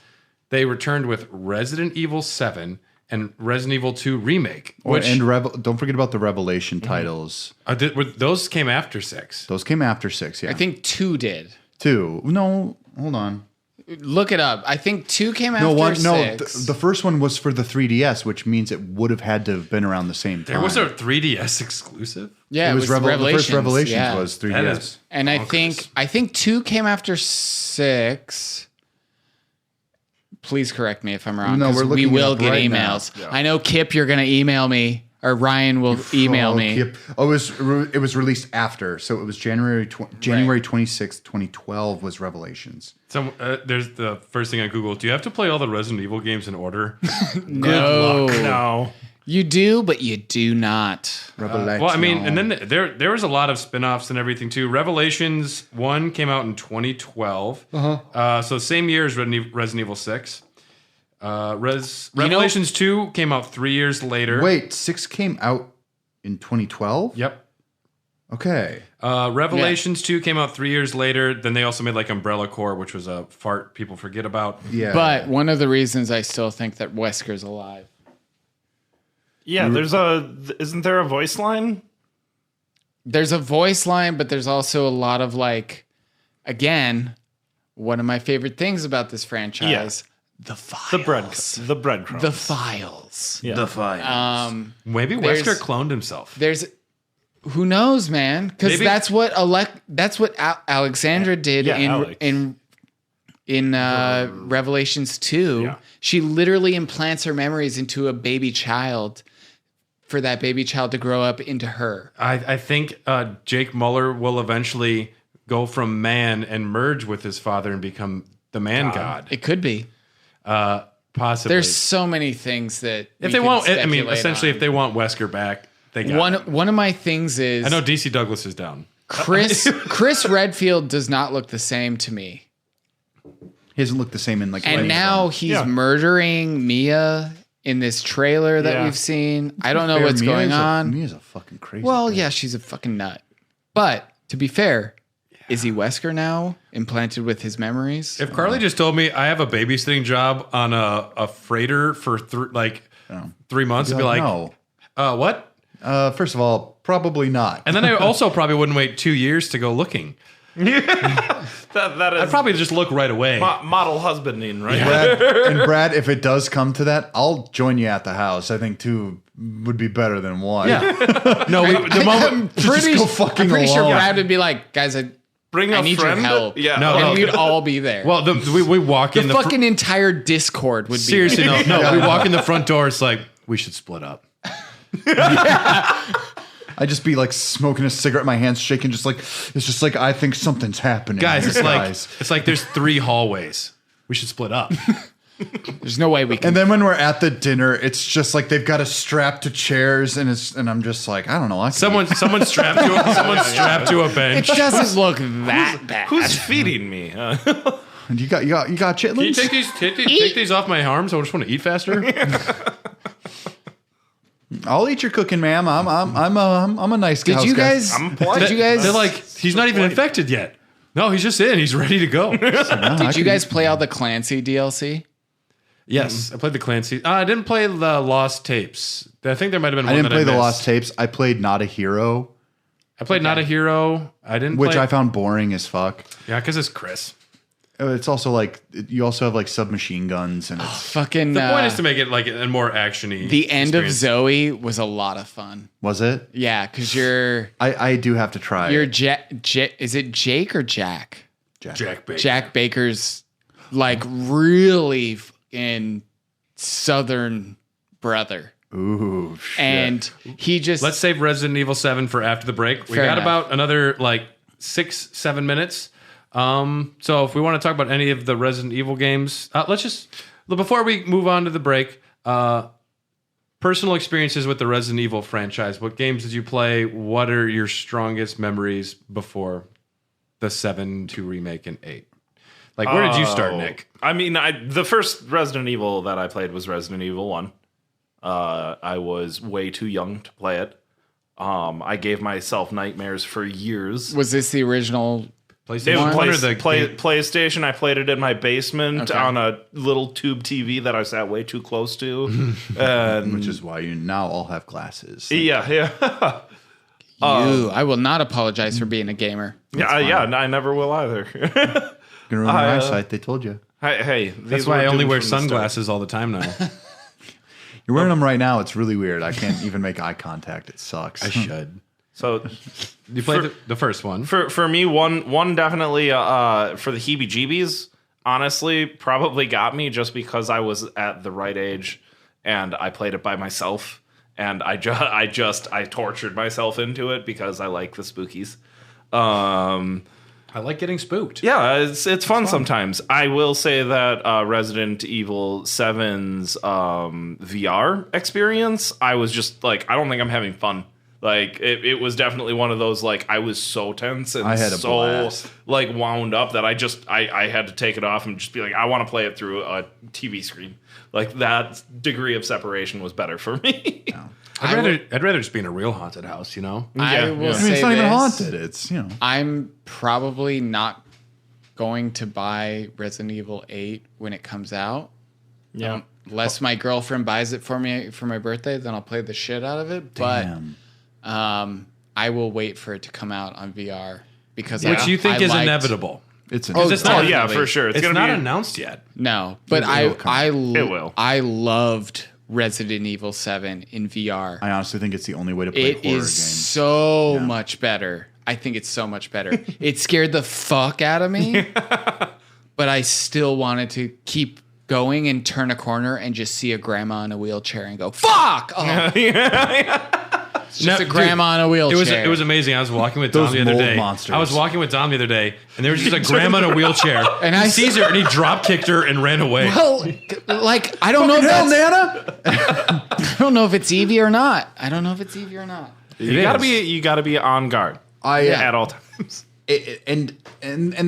they returned with Resident Evil 7 and Resident Evil 2 Remake. Don't forget about the Revelation titles. Those came after 6. Those came after 6, yeah. I think 2 did. 2. No, hold on. Look it up. I think 2 came after 6. The first one was for the 3DS, which means it would have had to have been around the same time. There was a 3DS exclusive? Yeah, it was Revelations. The first Revelations yeah. was 3DS. That is And bonkers. I think 2 came after 6. Please correct me if I'm wrong. No, 'cause we're we looking it will up get right now. emails. I know, Kip, you're going to email me, or Ryan will email me. Yep. Oh, it was released after, so it was January 26th, 2012 was Revelations. So there's the first thing on Google. Do you have to play all the Resident Evil games in order? No. No. You do, but you do not. Revelations. Well, I mean, and then there was a lot of spin-offs and everything too. Revelations 1 came out in 2012. So same year as Resident Evil 6. Revelations 2 came out 3 years later. Wait, 6 came out in 2012? Yep. Okay. Revelations 2 came out 3 years later. Then they also made like Umbrella Corps, which was a fart people forget about. Yeah. But one of the reasons I still think that Wesker's alive. Yeah, isn't there a voice line? There's a voice line, but there's also a lot of like, again, one of my favorite things about this franchise, the files. The breadcrumbs. The files. Yeah. The files. Maybe there's- Wesker cloned himself. There's who knows, man? Because Maybe- that's what Alexandra did Yeah, Alex. in in Revelations 2. Yeah. She literally implants her memories into a baby child for that baby child to grow up into her. I think Jake Muller will eventually go from man and merge with his father and become the man god. It could be. Possibly. There's so many things that if they want, I mean, essentially, if they want Wesker back, they got it. One of my things is I know DC Douglas is down. Chris Redfield does not look the same to me. He doesn't look the same in like. And now he's murdering Mia in this trailer that we've seen. I don't know what's going on. Mia's a fucking crazy. Well, bitch. yeah, she's a fucking nut. But to be fair, is he Wesker now, implanted with his memories? If Carly just told me I have a babysitting job on a freighter for 3 months, I'd be like, no. What? First of all, probably not. And then I also probably wouldn't wait 2 years to go looking. That is I'd probably just look right away. model husbanding, right? Brad, if it does come to that, I'll join you at the house. I think 2 would be better than 1. Yeah. No, the moment. Just go fucking I'm pretty sure along. Brad would be like, guys, I Bring a need friend. your help. Yeah. No, and we'd all be there. Well, we walk the in. fucking entire Discord would be Seriously, there. no. We walk in the front door. It's like, we should split up. I'd just be like smoking a cigarette, my hands shaking, it's just like I think something's happening. Guys, here, it's like there's 3 hallways. We should split up. There's no way we can. And then when we're at the dinner, it's just like they've got us strapped to chairs, and I'm just like, I don't know. Someone's strapped to a It bench. doesn't look that bad. Who's feeding me? And you got chitlins? Can you take these off my arms? I just want to eat faster. I'll eat your cooking, ma'am. I'm a nice guy. Did you guys? I'm polite. Did you guys? They're like, he's not even infected yet. No, he's just in. He's ready to go. Did you guys play all the Clancy DLC? Yes, I played the Clancy. I didn't play the Lost Tapes. I think there might have been I one didn't that play the missed. Lost Tapes. I played Not a Hero, I played Not a Hero. I didn't which play. I found boring as fuck. Yeah, because it's Chris. It's also like you also have like submachine guns, and it's Fucking. The point is to make it like a more actiony. the end of experience. Zoe was a lot of fun. was it? Yeah, because you're I do have to try. you're it. is it Jake or Jack? Jack Baker. Jack Baker's like really fucking southern brother. Ooh, shit. And he just Let's save Resident Evil 7 for after the break. We Fair got enough. about another like 6-7 minutes. So if we want to talk about any of the Resident Evil games, let's just before we move on to the break, personal experiences with the Resident Evil franchise. What games did you play? What are your strongest memories before the 7, 2 remake, and 8? Like, where did you start, Nick? I mean, the first Resident Evil that I played was Resident Evil 1. I was way too young to play it. I gave myself nightmares for years. was this the original? PlayStation 1 or the PlayStation. I played it in my basement Okay. on a little tube TV that I sat way too close to. And which is why you now all have glasses. yeah. I will not apologize for being a gamer. I never will either. Gonna ruin your eyesight. They told you. hey, That's why I only wear sunglasses all the time now. You're wearing them right now. It's really weird. I can't even make eye contact. It sucks. I should. So You played the first one. for me, one definitely for the heebie-jeebies. Honestly, probably got me just because I was at the right age and I played it by myself, and I tortured myself into it because I like the spookies. I like getting spooked. Yeah, it's fun sometimes. I will say that Resident Evil 7's VR experience, I was just like, I don't think I'm having fun. Like, it was definitely one of those, like, I was so tense and I had a so blast. like wound up that I had to take it off and just be like, I want to play it through a TV screen. Like, that degree of separation was better for me. I'd rather just be in a real haunted house, you know? I will I mean, say it's not even this. haunted. It's I'm probably not going to buy Resident Evil 8 when it comes out. Yeah. Unless my girlfriend buys it for me for my birthday, then I'll play the shit out of it. But Damn. I will wait for it to come out on VR because Which you think I is liked- inevitable. It's Oh, it's not- Yeah, definitely. for sure. It's gonna not be announced yet. No, but It will. I loved Resident Evil 7 in VR. I honestly think it's the only way to play It horror is games. so much better. I think it's so much better. It scared the fuck out of me. but I still wanted to keep going and turn a corner and just see a grandma in a wheelchair and go, fuck! Oh. It's just a grandma in a wheelchair. It was amazing. I was walking with Dom the other day. Monsters. I was walking with Dom the other day, and there was just a grandma in a wheelchair. And he sees her, and he drop kicked her and ran away. Well, like, I don't know if Hell, that's... Nana! I don't know if it's Evie or not. You gotta be on guard at all times. And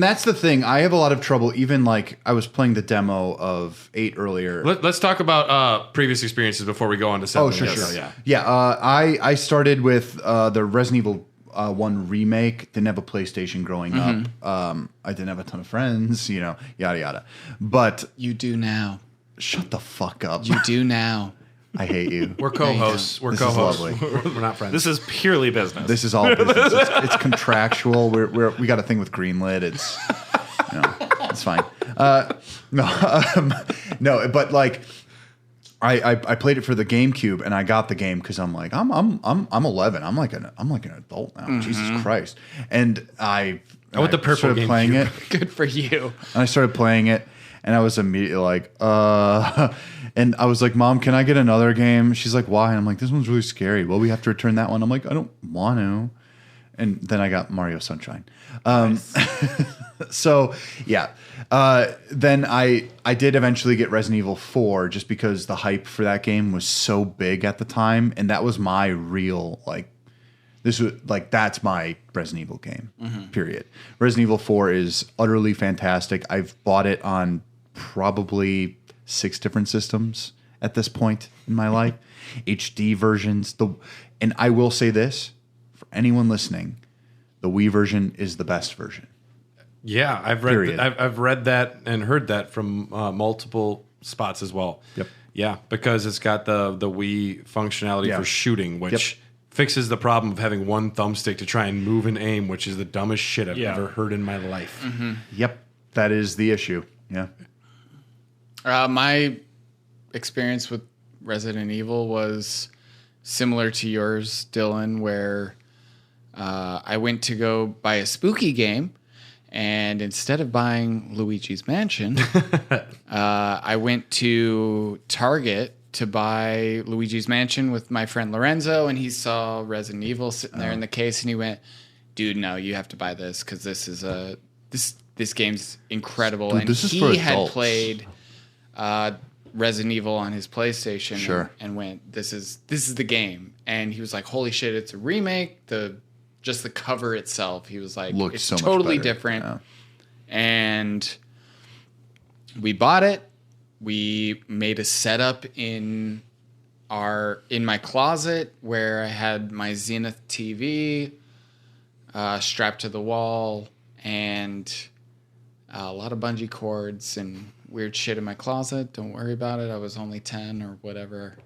that's the thing. I have a lot of trouble. Even like I was playing the demo of 8 earlier. Let's talk about previous experiences before we go on to 7. Oh, sure. Yeah. I started with the Resident Evil 1 remake. Didn't have a PlayStation growing up. I didn't have a ton of friends. Yada yada. But You do now. shut the fuck up. You do now. I hate you. We're co-hosts. We're This is co-hosts. lovely. We're not friends. This is purely business. This is all business. It's contractual. We got a thing with greenlit. It's fine. No, but like I played it for the GameCube and I got the game because I'm like I'm 11. I'm like an adult now. Jesus Christ! And I went the purple started playing it. Good for you. And I started playing it, and I was immediately like, and I was like, Mom, can I get another game? She's like, why? And I'm like, this one's really scary. Well, we have to return that one. I'm like, I don't want to. And then I got Mario Sunshine. So yeah. Then I did eventually get Resident Evil 4 just because the hype for that game was so big at the time, and that was my real that's my Resident Evil game. Period. Resident Evil 4 is utterly fantastic. I've bought it on probably 6 different systems at this point in my life. HD versions. And I will say this for anyone listening, the Wii version is the best version. Yeah, I've read that and heard that from multiple spots as well. Yep. Yeah, because it's got the Wii functionality for shooting, which fixes the problem of having one thumbstick to try and move and aim, which is the dumbest shit I've ever heard in my life. Yep, that is the issue. Yeah. My experience with Resident Evil was similar to yours, Dylan, where I went to go buy a spooky game, and instead of buying Luigi's Mansion, I went to Target to buy Luigi's Mansion with my friend Lorenzo, and he saw Resident Evil sitting there in the case, and he went, "Dude, no, you have to buy this because this is this game's incredible." Dude, and this is he for had adults. played Resident Evil on his PlayStation, Sure. and went, "This is the game." And he was like, "Holy shit, it's a remake." Just the cover itself, he was like, Looked "It's so much totally better. different." Yeah. And we bought it. We made a setup in my closet where I had my Zenith TV strapped to the wall and a lot of bungee cords and weird shit in my closet. Don't worry about it. I was only 10 or whatever.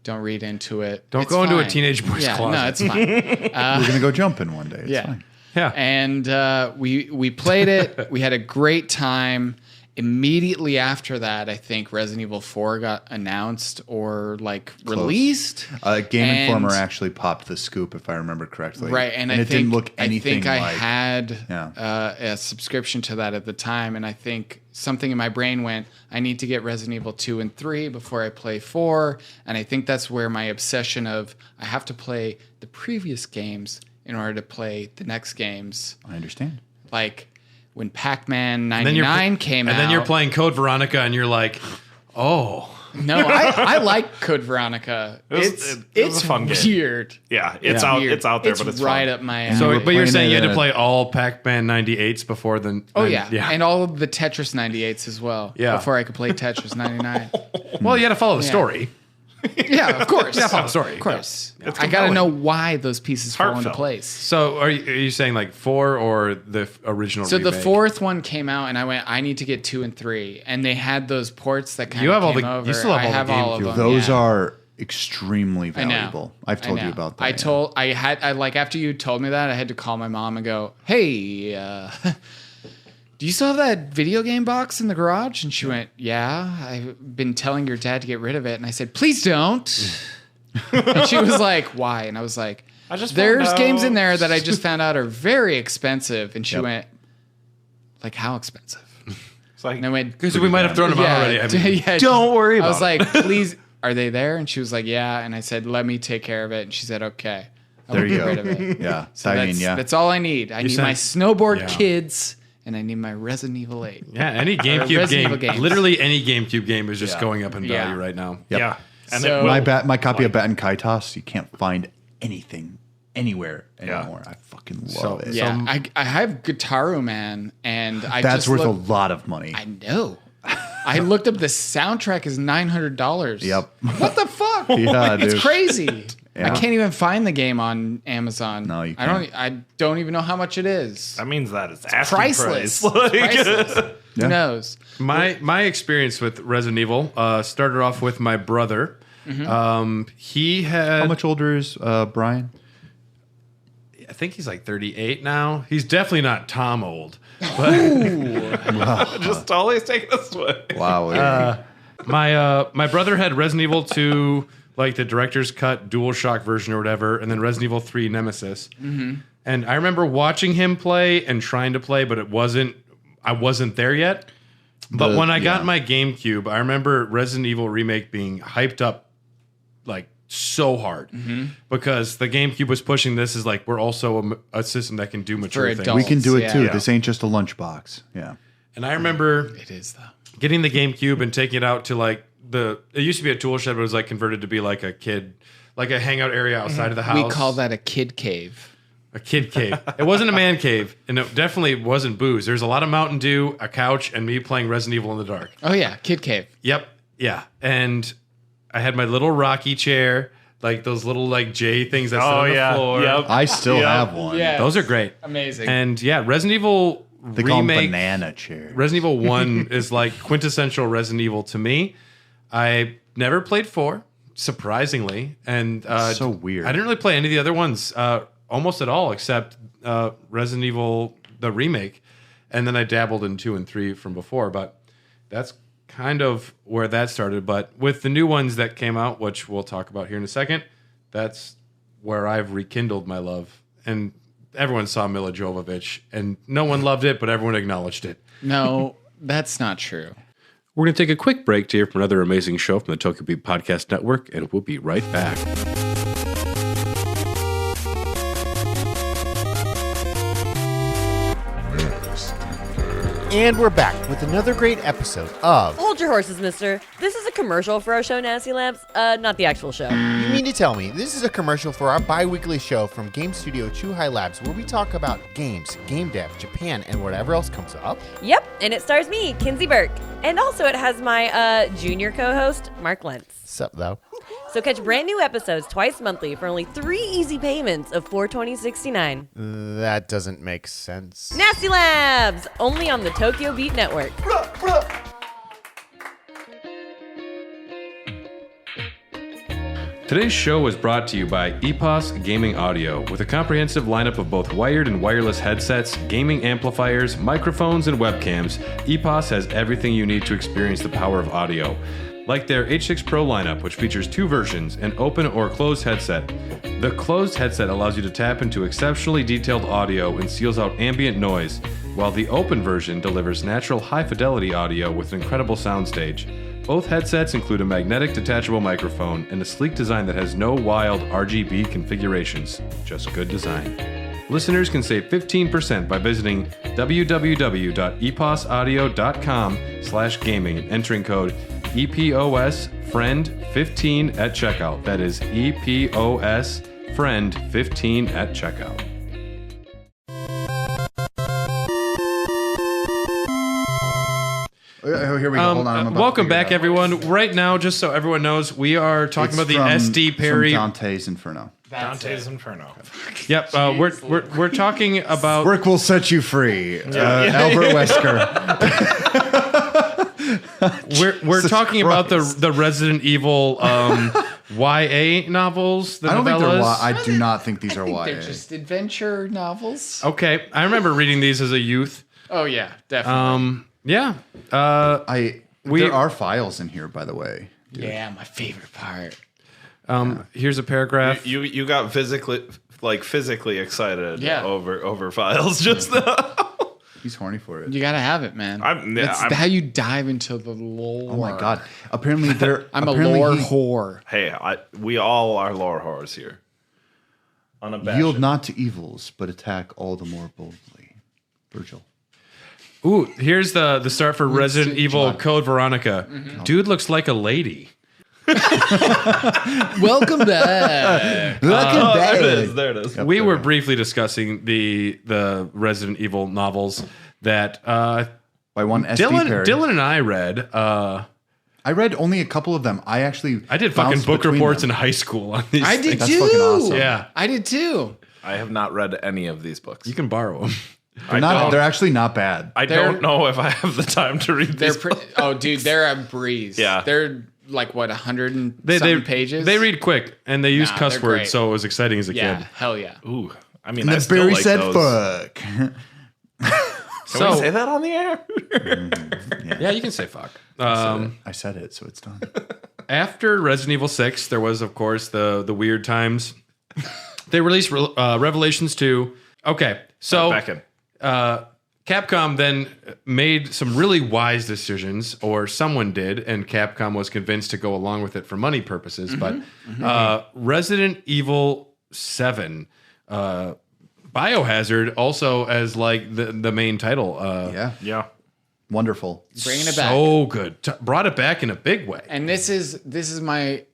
Don't read into it. Don't It's go into a fine. teenage boy's closet. No, it's fine. We're going to go jumping one day. It's fine. Yeah. And we played it. We had a great time. Immediately after that, I think Resident Evil 4 got announced or released. Game And- Informer actually popped the scoop, if I remember correctly. Right, and I it think, didn't look anything I like. had Yeah. a subscription to that at the time, and I think something in my brain went, I need to get Resident Evil 2 and 3 before I play 4, and I think that's where my obsession of I have to play the previous games in order to play the next games. I understand. Like when Pac-Man And then you're 99 came out. and then you're playing Code Veronica, and you're like, oh. No, I like Code Veronica. It was It's a fun game. weird. Yeah, it's out. Weird. It's out there, but it's right fun. up my alley. So, were but you're playing saying you it had to in play all Pac-Man 98s before the... Oh yeah, and all of the Tetris 98s as well. Yeah. Before I could play Tetris 99. Well, you had to follow the story. Yeah, of course. Yeah, follow the story. Of course. It's I got to compelling. know why those pieces fall into Heartfelt. place. So are you saying like 4 or the original So the remake? fourth one came out, and I went, I need to get 2 and 3, and they had those ports that kind You of have all came the- over. you still have I all the have all GameCube. of them. Those yeah. are extremely I know. valuable. I've told I you know. about that. I like after you told me that, I had to call my mom and go, "Hey, do you still have that video game box in the garage?" And she went, "Yeah, I've been telling your dad to get rid of it." And I said, "Please don't." And she was like, "Why?" And I was like, I just "There's found games out." in there that I just found out are very expensive." And she Yep. went, like, how expensive? It's like, And I went, Because we might have thrown them out already. I mean, yeah, don't worry about I was like, please, are they there? And she was like, yeah. And I said, let me take care of it. And she said, okay. I There will you get go. rid of it. Yeah. So I that's, mean, yeah. that's all I need. I need said- my snowboard Yeah. kids, and I need my Resident Evil 8. yeah, any GameCube Resident game, Evil games. literally any GameCube game is just Yeah. going up in value Yeah. right now. yeah. And So- it will, My copy of Batten Kaitos, you can't find anything anywhere anymore. I fucking love it. Yeah, I have Guitaru Man, and I That's just worth looked, a lot of money. I know. I looked up the soundtrack is $900. Yep. What the fuck? Yeah, It's dude. crazy. Yeah. I can't even find the game on Amazon. No, you I don't even know how much it is. that means that it's asking Priceless. price. It's Like, priceless. Yeah. Who knows? My experience with Resident Evil started off with my brother. He had How much older is Brian? I think he's like 38 now. He's definitely not Tom old. just always take us away. Wow. My brother had Resident Evil 2, like the director's cut DualShock version or whatever, and then Resident Evil 3 Nemesis. And I remember watching him play and trying to play, but I wasn't there yet. But when I got my GameCube, I remember Resident Evil Remake being hyped up like so hard because the GameCube was pushing this as like, we're also a system that can do mature things. adults. We can do it Yeah. too. Yeah. This ain't just a lunchbox. Yeah. And I remember It is, though. getting the GameCube and taking it out to like it used to be a tool shed, but it was like converted to be like a hangout area outside of the house. We call that a kid cave. a kid cave. It wasn't a man cave, and it definitely wasn't booze. There's a lot of Mountain Dew, a couch, and me playing Resident Evil in the dark. Oh, yeah, kid cave. Yep, yeah. And I had my little rocky chair, like those little like J things that sit on the floor. Yep. I still Yep. have one. Yeah. Those are great. Amazing. And yeah, Resident Evil They call them remake. banana chairs. Resident Evil 1 is like quintessential Resident Evil to me. I never played 4, surprisingly. And So weird. I didn't really play any of the other ones almost at all, except Resident Evil, the remake. And then I dabbled in 2 and 3 from before. But that's kind of where that started. But with the new ones that came out, which we'll talk about here in a second, that's where I've rekindled my love. And everyone saw Mila Jovovich, and no one loved it, but everyone acknowledged it. No, that's not true. We're going to take a quick break to hear from another amazing show from the Tokyo Beat Podcast Network, and we'll be right back. And we're back with another great episode of Hold your horses, mister. This is a commercial for our show, Nasty Labs, not the actual show. You mean to tell me this is a commercial for our bi-weekly show from game studio Chuhai Labs where we talk about games, game dev, Japan, and whatever else comes up? Yep, and it stars me, Kinsey Burke. And also it has my junior co-host, Mark Lentz. Sup, though? So catch brand new episodes twice monthly for only 3 easy payments of $420.69. That doesn't make sense. Nasty Labs! Only on the Tokyo Beat Network. Today's show is brought to you by EPOS Gaming Audio, with a comprehensive lineup of both wired and wireless headsets, gaming amplifiers, microphones, and webcams. EPOS has everything you need to experience the power of audio. Like their H6 Pro lineup, which features 2 versions, an open or closed headset. The closed headset allows you to tap into exceptionally detailed audio and seals out ambient noise, while the open version delivers natural high-fidelity audio with an incredible soundstage. Both headsets include a magnetic detachable microphone and a sleek design that has no wild RGB configurations, just good design. Listeners can save 15% by visiting www.eposaudio.com/gaming and entering code EPOSFRIEND15 at checkout. That is EPOSFRIEND15 at checkout. Oh, here we go. Hold on. I'm about to Welcome figure back, it out. everyone. Right now, just so everyone knows, we are talking It's about the from- SD Perry. from Dante's Inferno. Dante's Inferno. Yep, we're talking about. Work will set you free. Albert Wesker. We're talking about the Resident Evil YA novels. The I don't think they're. novellas. I do not think these are I think YA. they're just adventure novels. Okay, I remember reading these as a youth. Oh, yeah, definitely. Yeah. There are files in here, by the way. Yeah, my favorite part. Here's a paragraph. You got physically excited Yeah. over files just now. He's horny for it. You gotta have it, man. That's how you dive into the lore. Oh my god! Apparently, I'm a lore whore. Hey, we all are lore whores here. Unabashed. Yield not to evils, but attack all the more boldly. Virgil. Ooh, here's the start for Resident Evil Code Veronica. Dude looks like a lady. Welcome back. There it is. We were briefly discussing the Resident Evil novels that By one S.D. Perry. Dylan and I read. I read only a couple of them. I did fucking book reports in high school on these. I did things. too. That's fucking awesome. Yeah, I did too. I have not read any of these books. you can borrow them. They're actually not bad. I don't know if I have the time to read these books. Oh, dude, they're a breeze. Yeah. They're like, what, 100 and something pages? They read quick and they use cuss they're words, great. so it was exciting as a Yeah, kid. hell yeah. Ooh, I mean, And I then still Barry like said, those. "Fuck." Can So- we say that on the air? Yeah, you can say fuck. I said it, so it's done. After Resident Evil 6, there was, of course, the weird times. They released Revelations 2. Okay, so Back in. Capcom then made some really wise decisions, or someone did, and Capcom was convinced to go along with it for money purposes. But Resident Evil 7, Biohazard, also as like the main title. Yeah. Wonderful. Bringing it back. So good. Brought it back in a big way. And this is my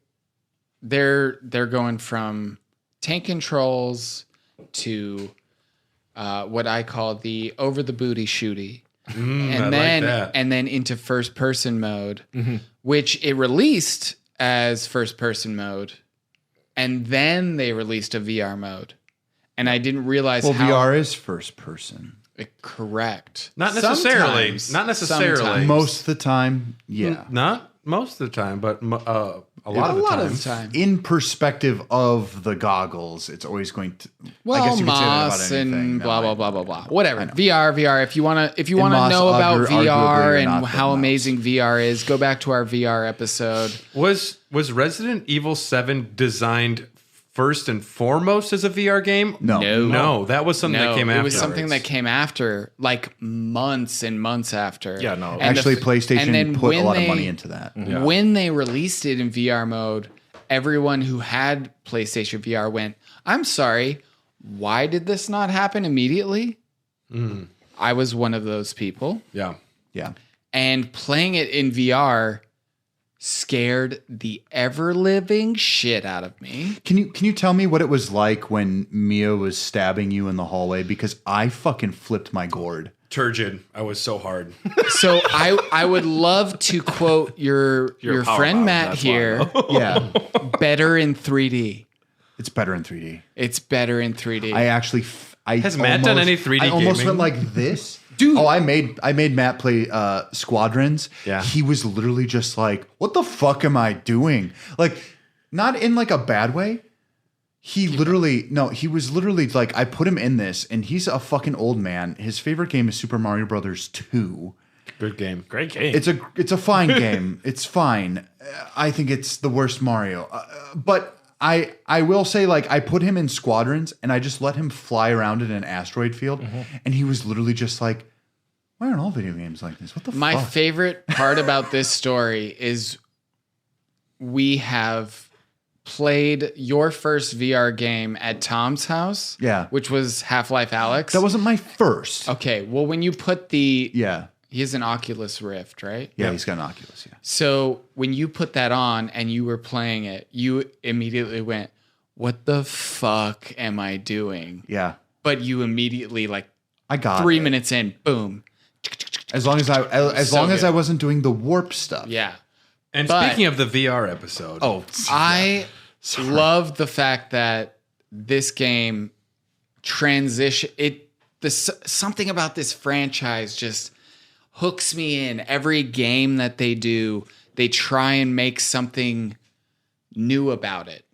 they're going from tank controls to what I call the over the booty shooty. I like that. And then into first person mode, which it released as first person mode, and then they released a VR mode. And I didn't realize Well, how VR is first person. correct. Not necessarily. Sometimes. Not necessarily. Sometimes. Most of the time, yeah. Not most of the time, but a lot A of the lot time. of the time. In perspective of the goggles, it's always going to. Well, I guess you could say that about Moss anything. and No, blah blah I- blah blah blah. Whatever. VR. If you wanna Moss, know about arguably VR are and not how the amazing VR is, go back to our VR episode. Was Resident Evil 7 designed first and foremost as a VR game? No. No, that was something that came after. It was something that came after, like months and months after. Yeah, no. And Actually, and PlayStation then put a when lot of they- money into that. When they released it in VR mode, everyone who had PlayStation VR went, "I'm sorry, why did this not happen immediately?" I was one of those people. Yeah. Yeah. And playing it in VR scared the ever-living shit out of me. Can you tell me what it was like when Mia was stabbing you in the hallway? Because I fucking flipped my gourd. Turgid. I was so hard. So I would love to quote your power friend bottom, Matt that's here. Yeah. Better in 3D. It's better in 3D. It's better in 3D. I actually. Has Matt done any 3D I almost gaming? went like this. Dude. Oh, I made Matt play Squadrons. Yeah. He was literally just like, what the fuck am I doing? Like, not in like a bad way. He was literally like, I put him in this, and he's a fucking old man. His favorite game is Super Mario Brothers 2. Good game. Great game. It's a fine game. It's fine. I think it's the worst Mario. But I will say, like, I put him in Squadrons and I just let him fly around in an asteroid field, and he was literally just like, why aren't all video games like this? What the My fuck? favorite part about this story is we have played your first VR game at Tom's house. Yeah. Which was Half-Life Alyx. That wasn't my first. Okay, well, when you put the... Yeah. He has an Oculus Rift, right? Yeah, he's got an Oculus, yeah. So when you put that on and you were playing it, you immediately went, what the fuck am I doing? Yeah. But you immediately, like, I got 3 it. minutes in, boom. As long as good. I wasn't doing the warp stuff. Yeah. And But- speaking of the VR episode, I love the fact that this game something about this franchise just hooks me in. Every game that they do, they try and make something new about it.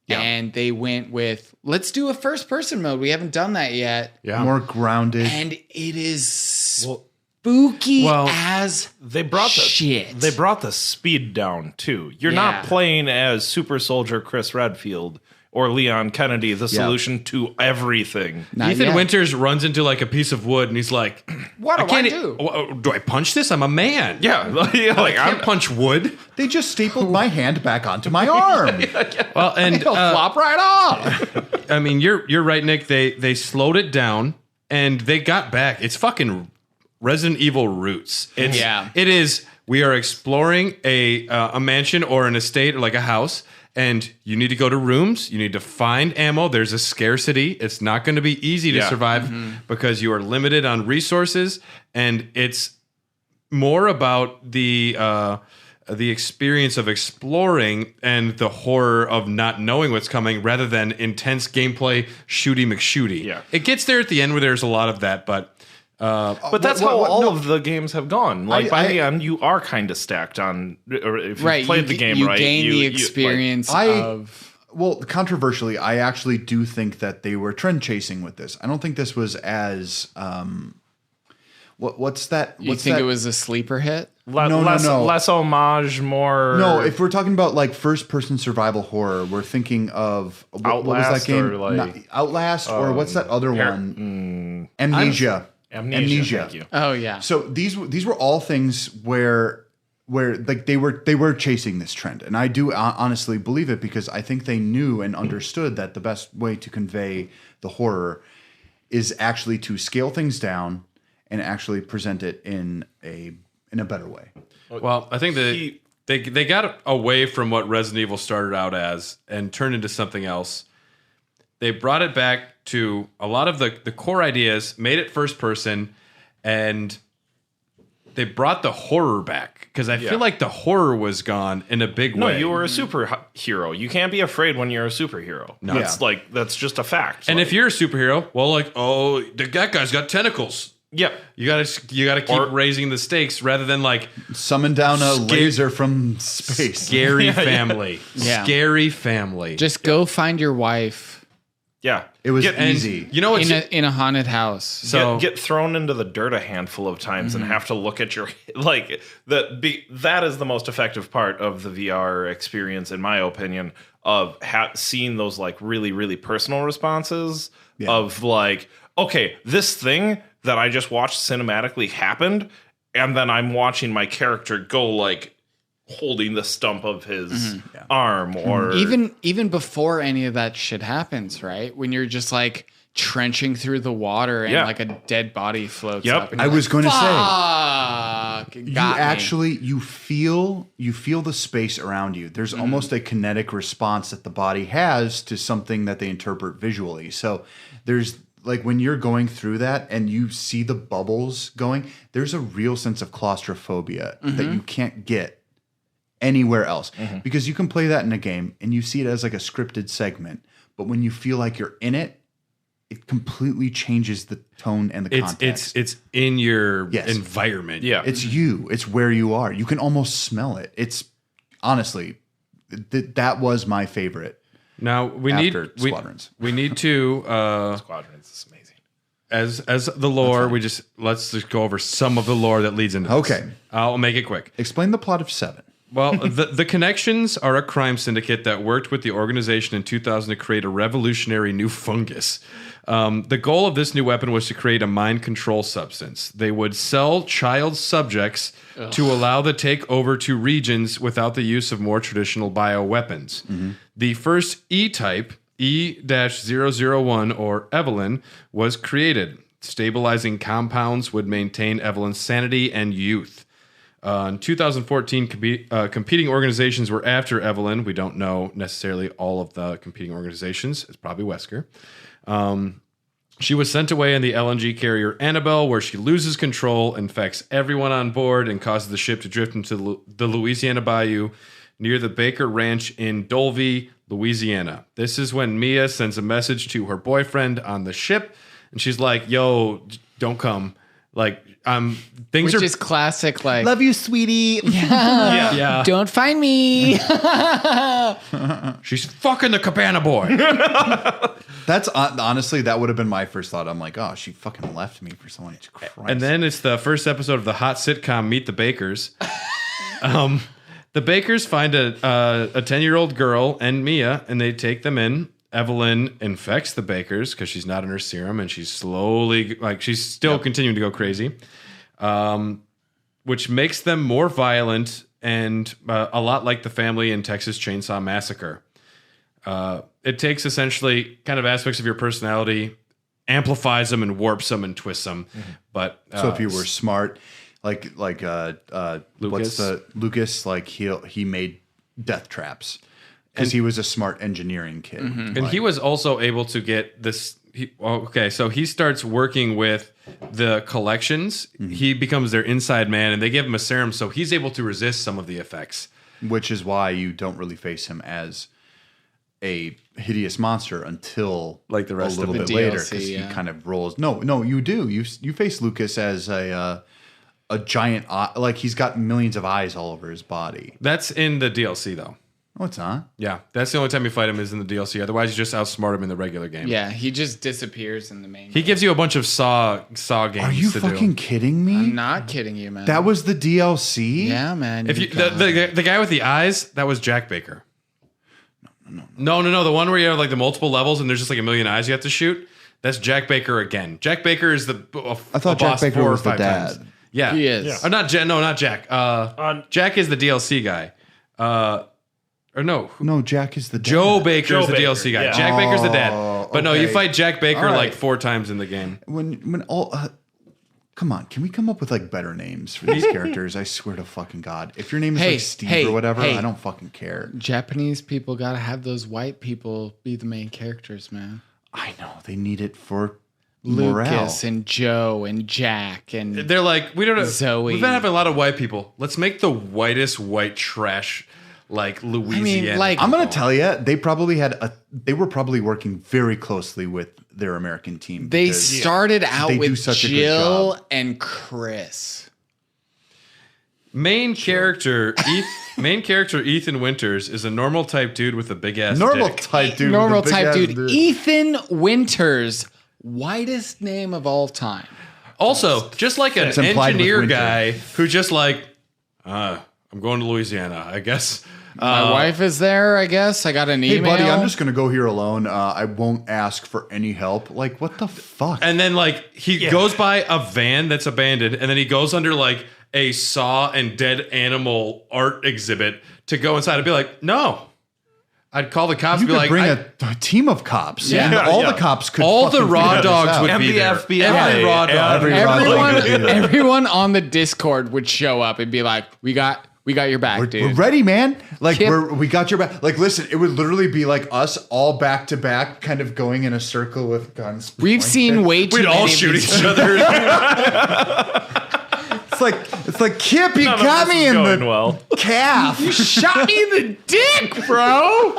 Yeah. And they went with, let's do a first person mode. We haven't done that yet. yeah. More grounded. And it is spooky as they brought shit. the speed down too. You're Yeah. not playing as Super Soldier Chris Redfield or Leon Kennedy the solution to everything. Not Ethan yet. Winters runs into like a piece of wood and he's like, What do I do? Do I punch this? I'm a man. Yeah, like I can't punch wood. They just stapled my hand back onto my arm. Well, and It'll flop right off. I mean, you're right, Nick. They slowed it down and they got back. It's fucking Resident Evil roots. It's, Yeah. It is. We are exploring a mansion or an estate or like a house, and you need to go to rooms. You need to find ammo. There's a scarcity. It's not going to be easy to survive because you are limited on resources, and it's more about the experience of exploring and the horror of not knowing what's coming rather than intense gameplay shooty McShooty. Yeah. It gets there at the end where there's a lot of that, but But that's how all of the games have gone. Like by the end, you are kind of stacked on. Or if you played the game you right, gain the like, experience I- of. Well, controversially, I actually do think that they were trend chasing with this. I don't think this was as what's that? You What's think that? it was a sleeper hit? less homage, more. No, if we're talking about like first-person survival horror, we're thinking of what was that Outlast game? or, like, Not Outlast, or what's that other one? Amnesia. Amnesia. Thank you. Oh yeah. So these were all things where like they were chasing this trend, and I do honestly believe it because I think they knew and understood that the best way to convey the horror is actually to scale things down and actually present it in a better way. well, I think that they got away from what Resident Evil started out as and turned into something else. They brought it back to a lot of the core ideas, made it first person, and they brought the horror back because I feel like the horror was gone in a big No, way. you were a superhero. You can't be afraid when you're a superhero. No, that's just a fact. and Like, if you're a superhero, well, like, oh, that guy's got tentacles. yeah, You gotta keep raising the stakes rather than like Summon down a laser from space. scary family, Yeah. scary family. Just go find your wife yeah, It was Get- easy. You know what's in a haunted house. so get thrown into the dirt a handful of times and have to look at your like that is the most effective part of the VR experience, in my opinion, of seeing those like really really personal responses of like, okay, this thing that I just watched cinematically happened, and then I'm watching my character go like holding the stump of his arm, or Even before any of that shit happens, right? When you're just like trenching through the water and like a dead body floats Yep. up. And I you're was like, going to say, fuck, it you got me. actually you feel the space around you. There's almost a kinetic response that the body has to something that they interpret visually. So there's like when you're going through that and you see the bubbles going, there's a real sense of claustrophobia that you can't get anywhere else because you can play that in a game and you see it as like a scripted segment, but when you feel like you're in it, it completely changes the tone and the context. it's in your Yes. environment. yeah, It's you. It's where you are. You can almost smell it. It's honestly, that was my favorite. Now we After need Squadrons. We need to Squadrons is amazing. as the lore. Let's just go over some of the lore that leads into this. Okay. I'll make it quick. Explain the plot of 7. Well, the Connections are a crime syndicate that worked with the organization in 2000 to create a revolutionary new fungus. The goal of this new weapon was to create a mind control substance. They would sell child subjects to allow the takeover to regions without the use of more traditional bioweapons. The first E-type, E-001 or Evelyn, was created. Stabilizing compounds would maintain Evelyn's sanity and youth. In 2014, competing organizations were after Evelyn. We don't know necessarily all of the competing organizations. It's probably Wesker. She was sent away in the LNG carrier Annabelle, where she loses control, infects everyone on board, and causes the ship to drift into the Louisiana Bayou near the Baker Ranch in Dolby, Louisiana. This is when Mia sends a message to her boyfriend on the ship, and she's like, "Yo, don't come." Like, things Which are is classic, like, Love you, sweetie. yeah. don't find me. She's fucking the Cabana Boy. That's honestly, that would have been my first thought. I'm like, oh, she fucking left me for someone. Christ. And then it's the first episode of the hot sitcom Meet the Bakers. The Bakers find a 10-year-old girl and Mia, and they take them in. Evelyn infects the Bakers because she's not in her serum, and she's slowly, she's still continuing to go crazy, which makes them more violent and a lot like the family in Texas Chainsaw Massacre. It takes essentially kind of aspects of your personality, amplifies them and warps them and twists them. Mm-hmm. But so if you were smart, like Lucas, like he made death traps because he was a smart engineering kid, and he was also able to get this. So he starts working with the collections. Mm-hmm. He becomes their inside man, and they give him a serum, so he's able to resist some of the effects. Which is why you don't really face him as a hideous monster until like the rest a little of bit later, because he kind of rolls. No, you do. You face Lucas as a giant eye, like he's got millions of eyes all over his body. That's in the DLC though. Oh, it's not? Yeah, that's the only time you fight him is in the DLC. Otherwise, you just outsmart him in the regular game. Yeah, he just disappears in the main. He gives you a bunch of Saw games. Are you fucking kidding me? I'm not kidding you, man. That was the DLC? Yeah, man. If you the guy with the eyes, that was Jack Baker. No. The one where you have like the multiple levels and there's just like a million eyes you have to shoot. That's Jack Baker again. Jack Baker is the. I thought Jack Baker was the dad. Times. Yeah, he is. Yeah. Not Jack. No, not Jack. Jack is the DLC guy. Or no, Jack is the dad. Joe Baker is the DLC guy. Yeah. Jack Baker's the dad. But no, you fight Jack Baker like 4 times in the game. Come on, can we come up with like better names for these characters? I swear to fucking God. If your name is like Steve or whatever, I don't fucking care. Japanese people gotta have those white people be the main characters, man. I know. They need it for Lucas morale. And Joe and Jack and they're like, we don't know. Zoe. We've been having a lot of white people. Let's make the whitest white trash like Louisiana. I'm gonna tell you, they were probably working very closely with their American team. They started out with Jill and Chris. Main character Ethan Winters is a normal type dude with a big ass normal dick. type dude. Normal type dude. Ethan Winters, whitest name of all time. Also, just like an engineer guy who just like, I'm going to Louisiana, I guess. My wife is there, I guess. I got an email. Hey, buddy, I'm just going to go here alone. I won't ask for any help. Like, what the fuck? And then, like, he goes by a van that's abandoned, and then he goes under, like, a saw and dead animal art exhibit to go inside and be like, no. I'd call the cops and be like, bring a team of cops. Yeah. And all the cops could all the raw dogs would be there. FBI. Every raw dog. Everyone on the Discord would show up and be like, we got your back, dude. We're ready, man. Like we got your back. Like, listen, it would literally be like us all back to back, kind of going in a circle with guns. We've seen way too many. We'd all shoot each other. It's like Kip, you got me in the calf. You shot me in the dick, bro.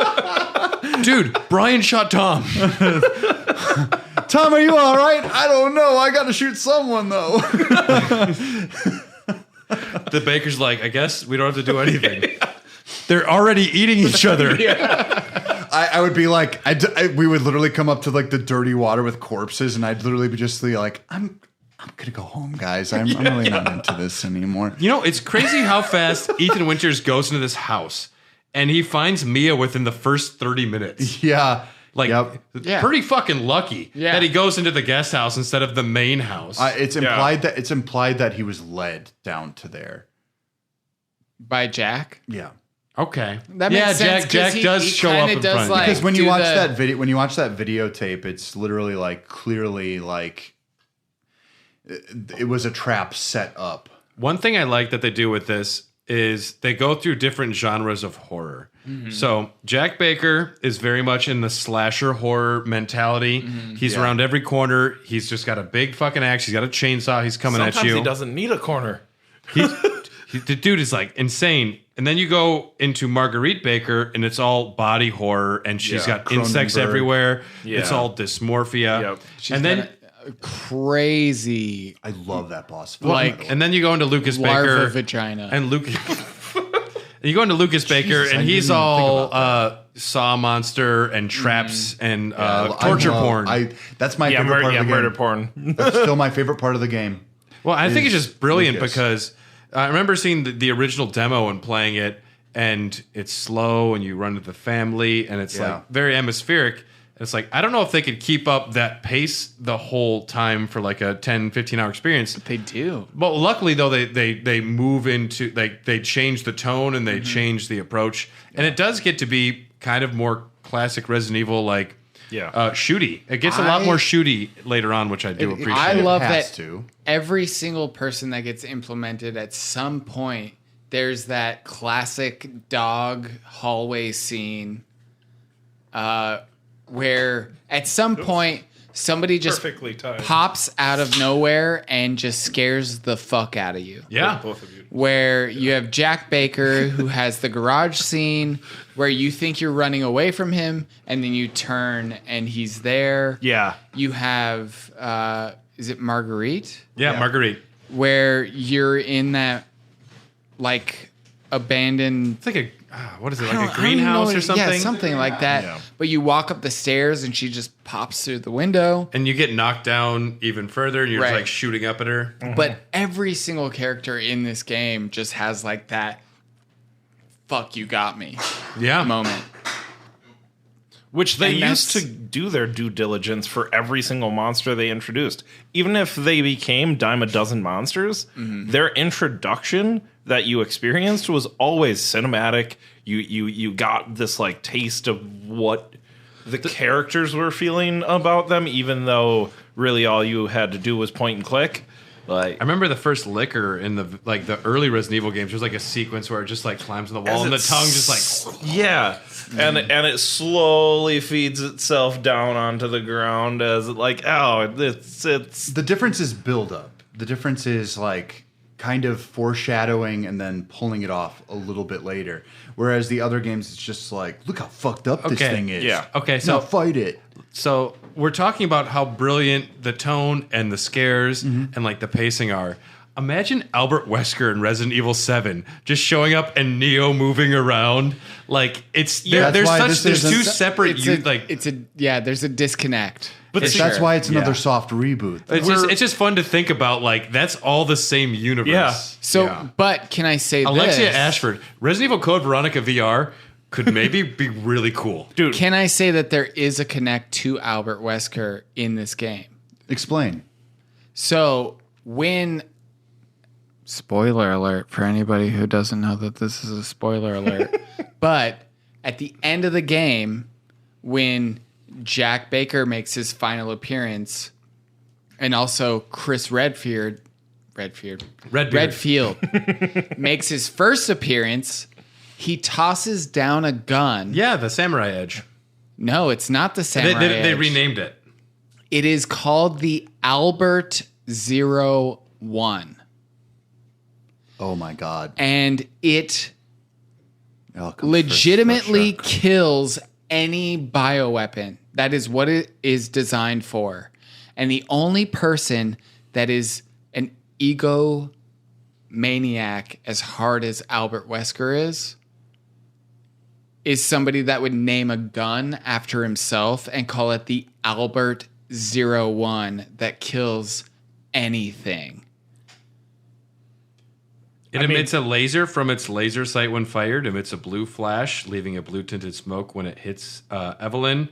Dude, Brian shot Tom. Tom, are you all right? I don't know. I got to shoot someone though. The baker's like, I guess we don't have to do anything. They're already eating each other. I would be like, we would literally come up to like the dirty water with corpses, and I'd literally be just like, I'm gonna go home, guys. I'm really not into this anymore. You know, it's crazy how fast Ethan Winters goes into this house, and he finds Mia within the first 30 minutes. Yeah. Like, pretty fucking lucky that he goes into the guest house instead of the main house. It's implied that he was led down to there by Jack. Yeah. Okay. That makes sense. Jack does show up in front. Like, because when you watch that videotape, it's literally like clearly like it was a trap set up. One thing I like that they do with this is they go through different genres of horror. Mm-hmm. So Jack Baker is very much in the slasher horror mentality. Mm-hmm. He's around every corner. He's just got a big fucking axe. He's got a chainsaw. He's coming at you. Sometimes he doesn't need a corner. The dude is like insane. And then you go into Marguerite Baker, and it's all body horror, and she's got insects everywhere. Yeah. It's all dysmorphia. Yep. And then crazy. I love that boss fight. And then you go into Lucas Baker vagina and Lucas. You go into Lucas Baker, and he's all saw monster and traps and torture porn. That's my favorite part of the game. Murder porn. That's still my favorite part of the game. Well, I think it's just brilliant because I remember seeing the original demo and playing it, and it's slow, and you run into the family, and it's like very atmospheric. It's like, I don't know if they could keep up that pace the whole time for like a 10, 15-hour experience. They do. But luckily, though, they move into, they change the tone and they change the approach. And it does get to be kind of more classic Resident Evil, like, shooty. It gets a lot more shooty later on, which I do appreciate. I love has that to. every single person that gets implemented at some point, there's that classic dog hallway scene where at some point somebody just Perfectly timed. pops out of nowhere and just scares the fuck out of you. Yeah. Both of you. Where you have Jack Baker who has the garage scene where you think you're running away from him and then you turn and he's there. Yeah. You have, is it Marguerite? Yeah, Marguerite. Where you're in that like abandoned. It's like a, what is it, I don't- like a I don't even greenhouse know or something? Yeah, something like that. Yeah. But you walk up the stairs and she just pops through the window. And you get knocked down even further and you're Right. like shooting up at her. But every single character in this game just has like that fuck you got me Yeah. moment. Which they And used that's- to do their due diligence for every single monster they introduced. Even if they became dime a dozen monsters, their introduction that you experienced was always cinematic. You got this like taste of what the characters were feeling about them, even though really all you had to do was point and click. Like I remember the first liquor in the early Resident Evil games. There's like a sequence where it just like climbs on the wall and the tongue just like yeah, and it slowly feeds itself down onto the ground as like it's The difference is build up. The difference is like kind of foreshadowing and then pulling it off a little bit later. Whereas the other games, it's just like, look how fucked up this Okay, thing is. yeah. Okay, Now so fight it. So we're talking about how brilliant the tone and the scares and like the pacing are. Imagine Albert Wesker in Resident Evil 7 just showing up and Neo moving around. Like it's Yeah, there's that's why such this there's two isn't- separate There's a disconnect. But for That's sure. why it's another Yeah. soft reboot. it's just fun to think about. Like that's all the same universe. Yeah. So, Yeah. but can I say Alexia this? Ashford, Resident Evil Code Veronica VR could maybe be really cool. dude. Can I say that there is a connect to Albert Wesker in this game? Explain. So when spoiler alert for anybody who doesn't know that this is a spoiler alert, but at the end of the game, when Jack Baker makes his final appearance, and also Chris Redfield makes his first appearance, he tosses down a gun. Yeah, the Samurai Edge. No, it's not the Samurai They Edge. renamed it. It is called the Albert 01. Oh my God. And it Oh, come legitimately first, kills any bioweapon. That is what it is designed for. And the only person that is an ego maniac as hard as Albert Wesker is somebody that would name a gun after himself and call it the Albert 01 that kills anything. It emits a laser from its laser sight when fired, emits a blue flash, leaving a blue tinted smoke when it hits Evelyn.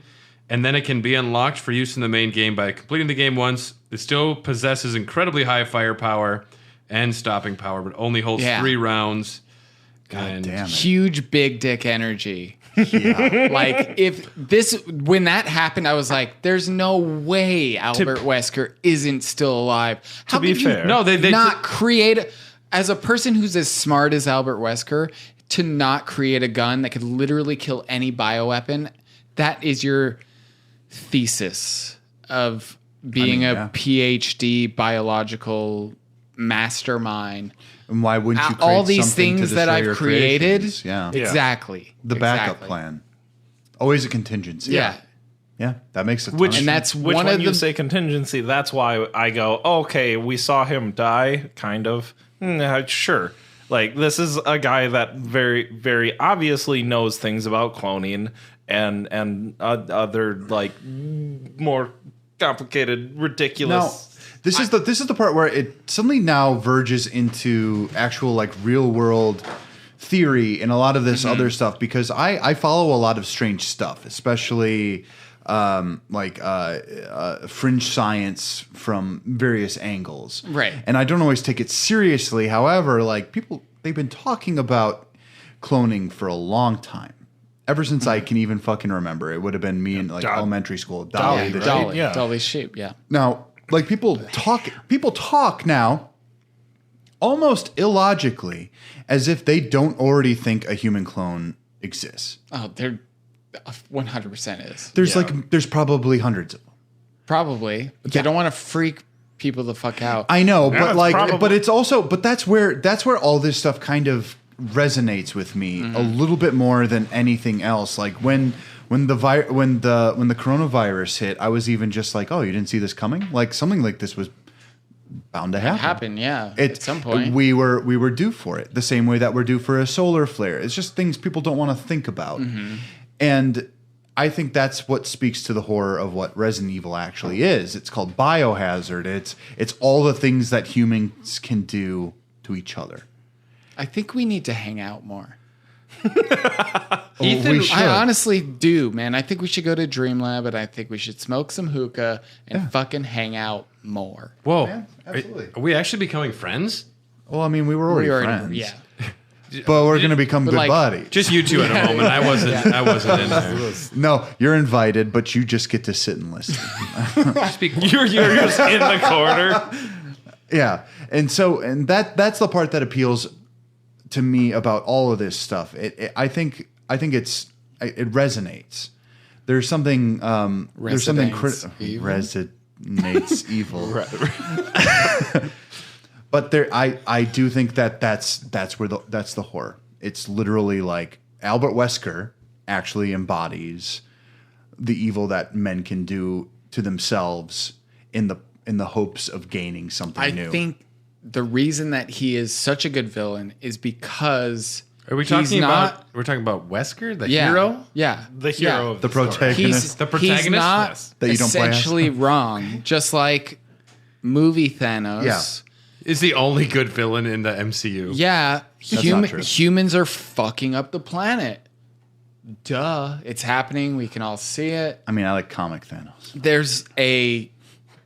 And then it can be unlocked for use in the main game by completing the game once. It still possesses incredibly high firepower and stopping power, but only holds 3 rounds. God damn it. Huge big dick energy. Yeah. Like when that happened, I was like, "There's no way Albert Wesker isn't still alive." How To be could you fair, No, they not create as a person who's as smart as Albert Wesker to not create a gun that could literally kill any bioweapon? That is your thesis of being a PhD biological mastermind. And why wouldn't you create All these something to things that destroy I've your created, creations? Yeah. exactly. The backup Exactly. plan. Always a contingency. Yeah. Yeah. That makes a ton Which of And that's Which one when of you the say contingency, that's why I go, okay, we saw him die, kind of. Sure. Like, this is a guy that very, very obviously knows things about cloning and other, like, more complicated, ridiculous... Now, this is the part where it suddenly now verges into actual like real world theory and a lot of this other stuff because I follow a lot of strange stuff, especially fringe science from various angles. Right. And I don't always take it seriously. However, like they've been talking about cloning for a long time. Ever since I can even fucking remember. It would have been me in elementary school. Dolly. Dolly's sheep, yeah. Now, like people talk now almost illogically as if they don't already think a human clone exists. Oh, there 100% is. There's probably hundreds of them. Probably. But they don't want to freak people the fuck out. I know, but probably. that's where all this stuff kind of resonates with me a little bit more than anything else. Like when the coronavirus hit, I was even just like, oh, you didn't see this coming? Like something like this was bound to happen. At some point. We were due for it. The same way that we're due for a solar flare. It's just things people don't want to think about. And I think that's what speaks to the horror of what Resident Evil actually is. It's called biohazard. It's all the things that humans can do to each other. I think we need to hang out more. Ethan, I honestly do, man. I think we should go to Dreamlab, and I think we should smoke some hookah and fucking hang out more. Whoa. Yeah, absolutely. Are we actually becoming friends? Well, I mean, we were already friends. Yeah. But we're going to become good like- buddies. Just you two at a moment. I wasn't in there. No, you're invited, but you just get to sit and listen. You're just in the corner. Yeah. And that's the part that appeals to me about all of this stuff. I think it resonates. There's something Resonates evil. But I do think that's the horror. It's literally like Albert Wesker actually embodies the evil that men can do to themselves in the hopes of gaining something new. I think the reason that he is such a good villain is because Are we he's talking not, about? We're talking about Wesker, the yeah, hero. Yeah, The hero of the story. protagonist. The protagonist? He's not Yes. That you don't play as? essentially wrong. Just like movie Thanos. Yeah. Is the only good villain in the MCU. Yeah, not true. humans are fucking up the planet. Duh, it's happening. We can all see it. I mean, I like comic Thanos. There's a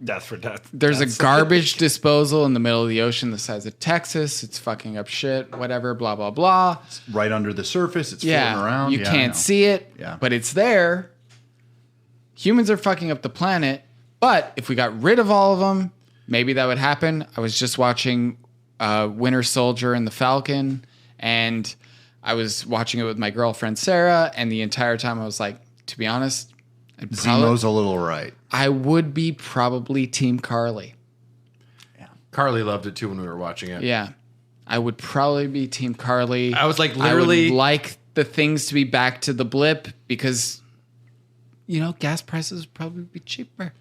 Death for death. There's a garbage disposal in the middle of the ocean the size of Texas. It's fucking up shit, whatever, blah, blah, blah. Right under the surface, it's floating around. You Yeah, I can't know. see it, Yeah. but it's there. Humans are fucking up the planet, but if we got rid of all of them, maybe that would happen. I was just watching Winter Soldier and the Falcon, and I was watching it with my girlfriend Sarah, and the entire time I was like, to be honest, Zemo's a little right. I would be probably Team Carly. Carly loved it too when we were watching it. Yeah. I would probably be Team Carly. I was like, literally- I would like the things to be back to the blip because, gas prices would probably be cheaper.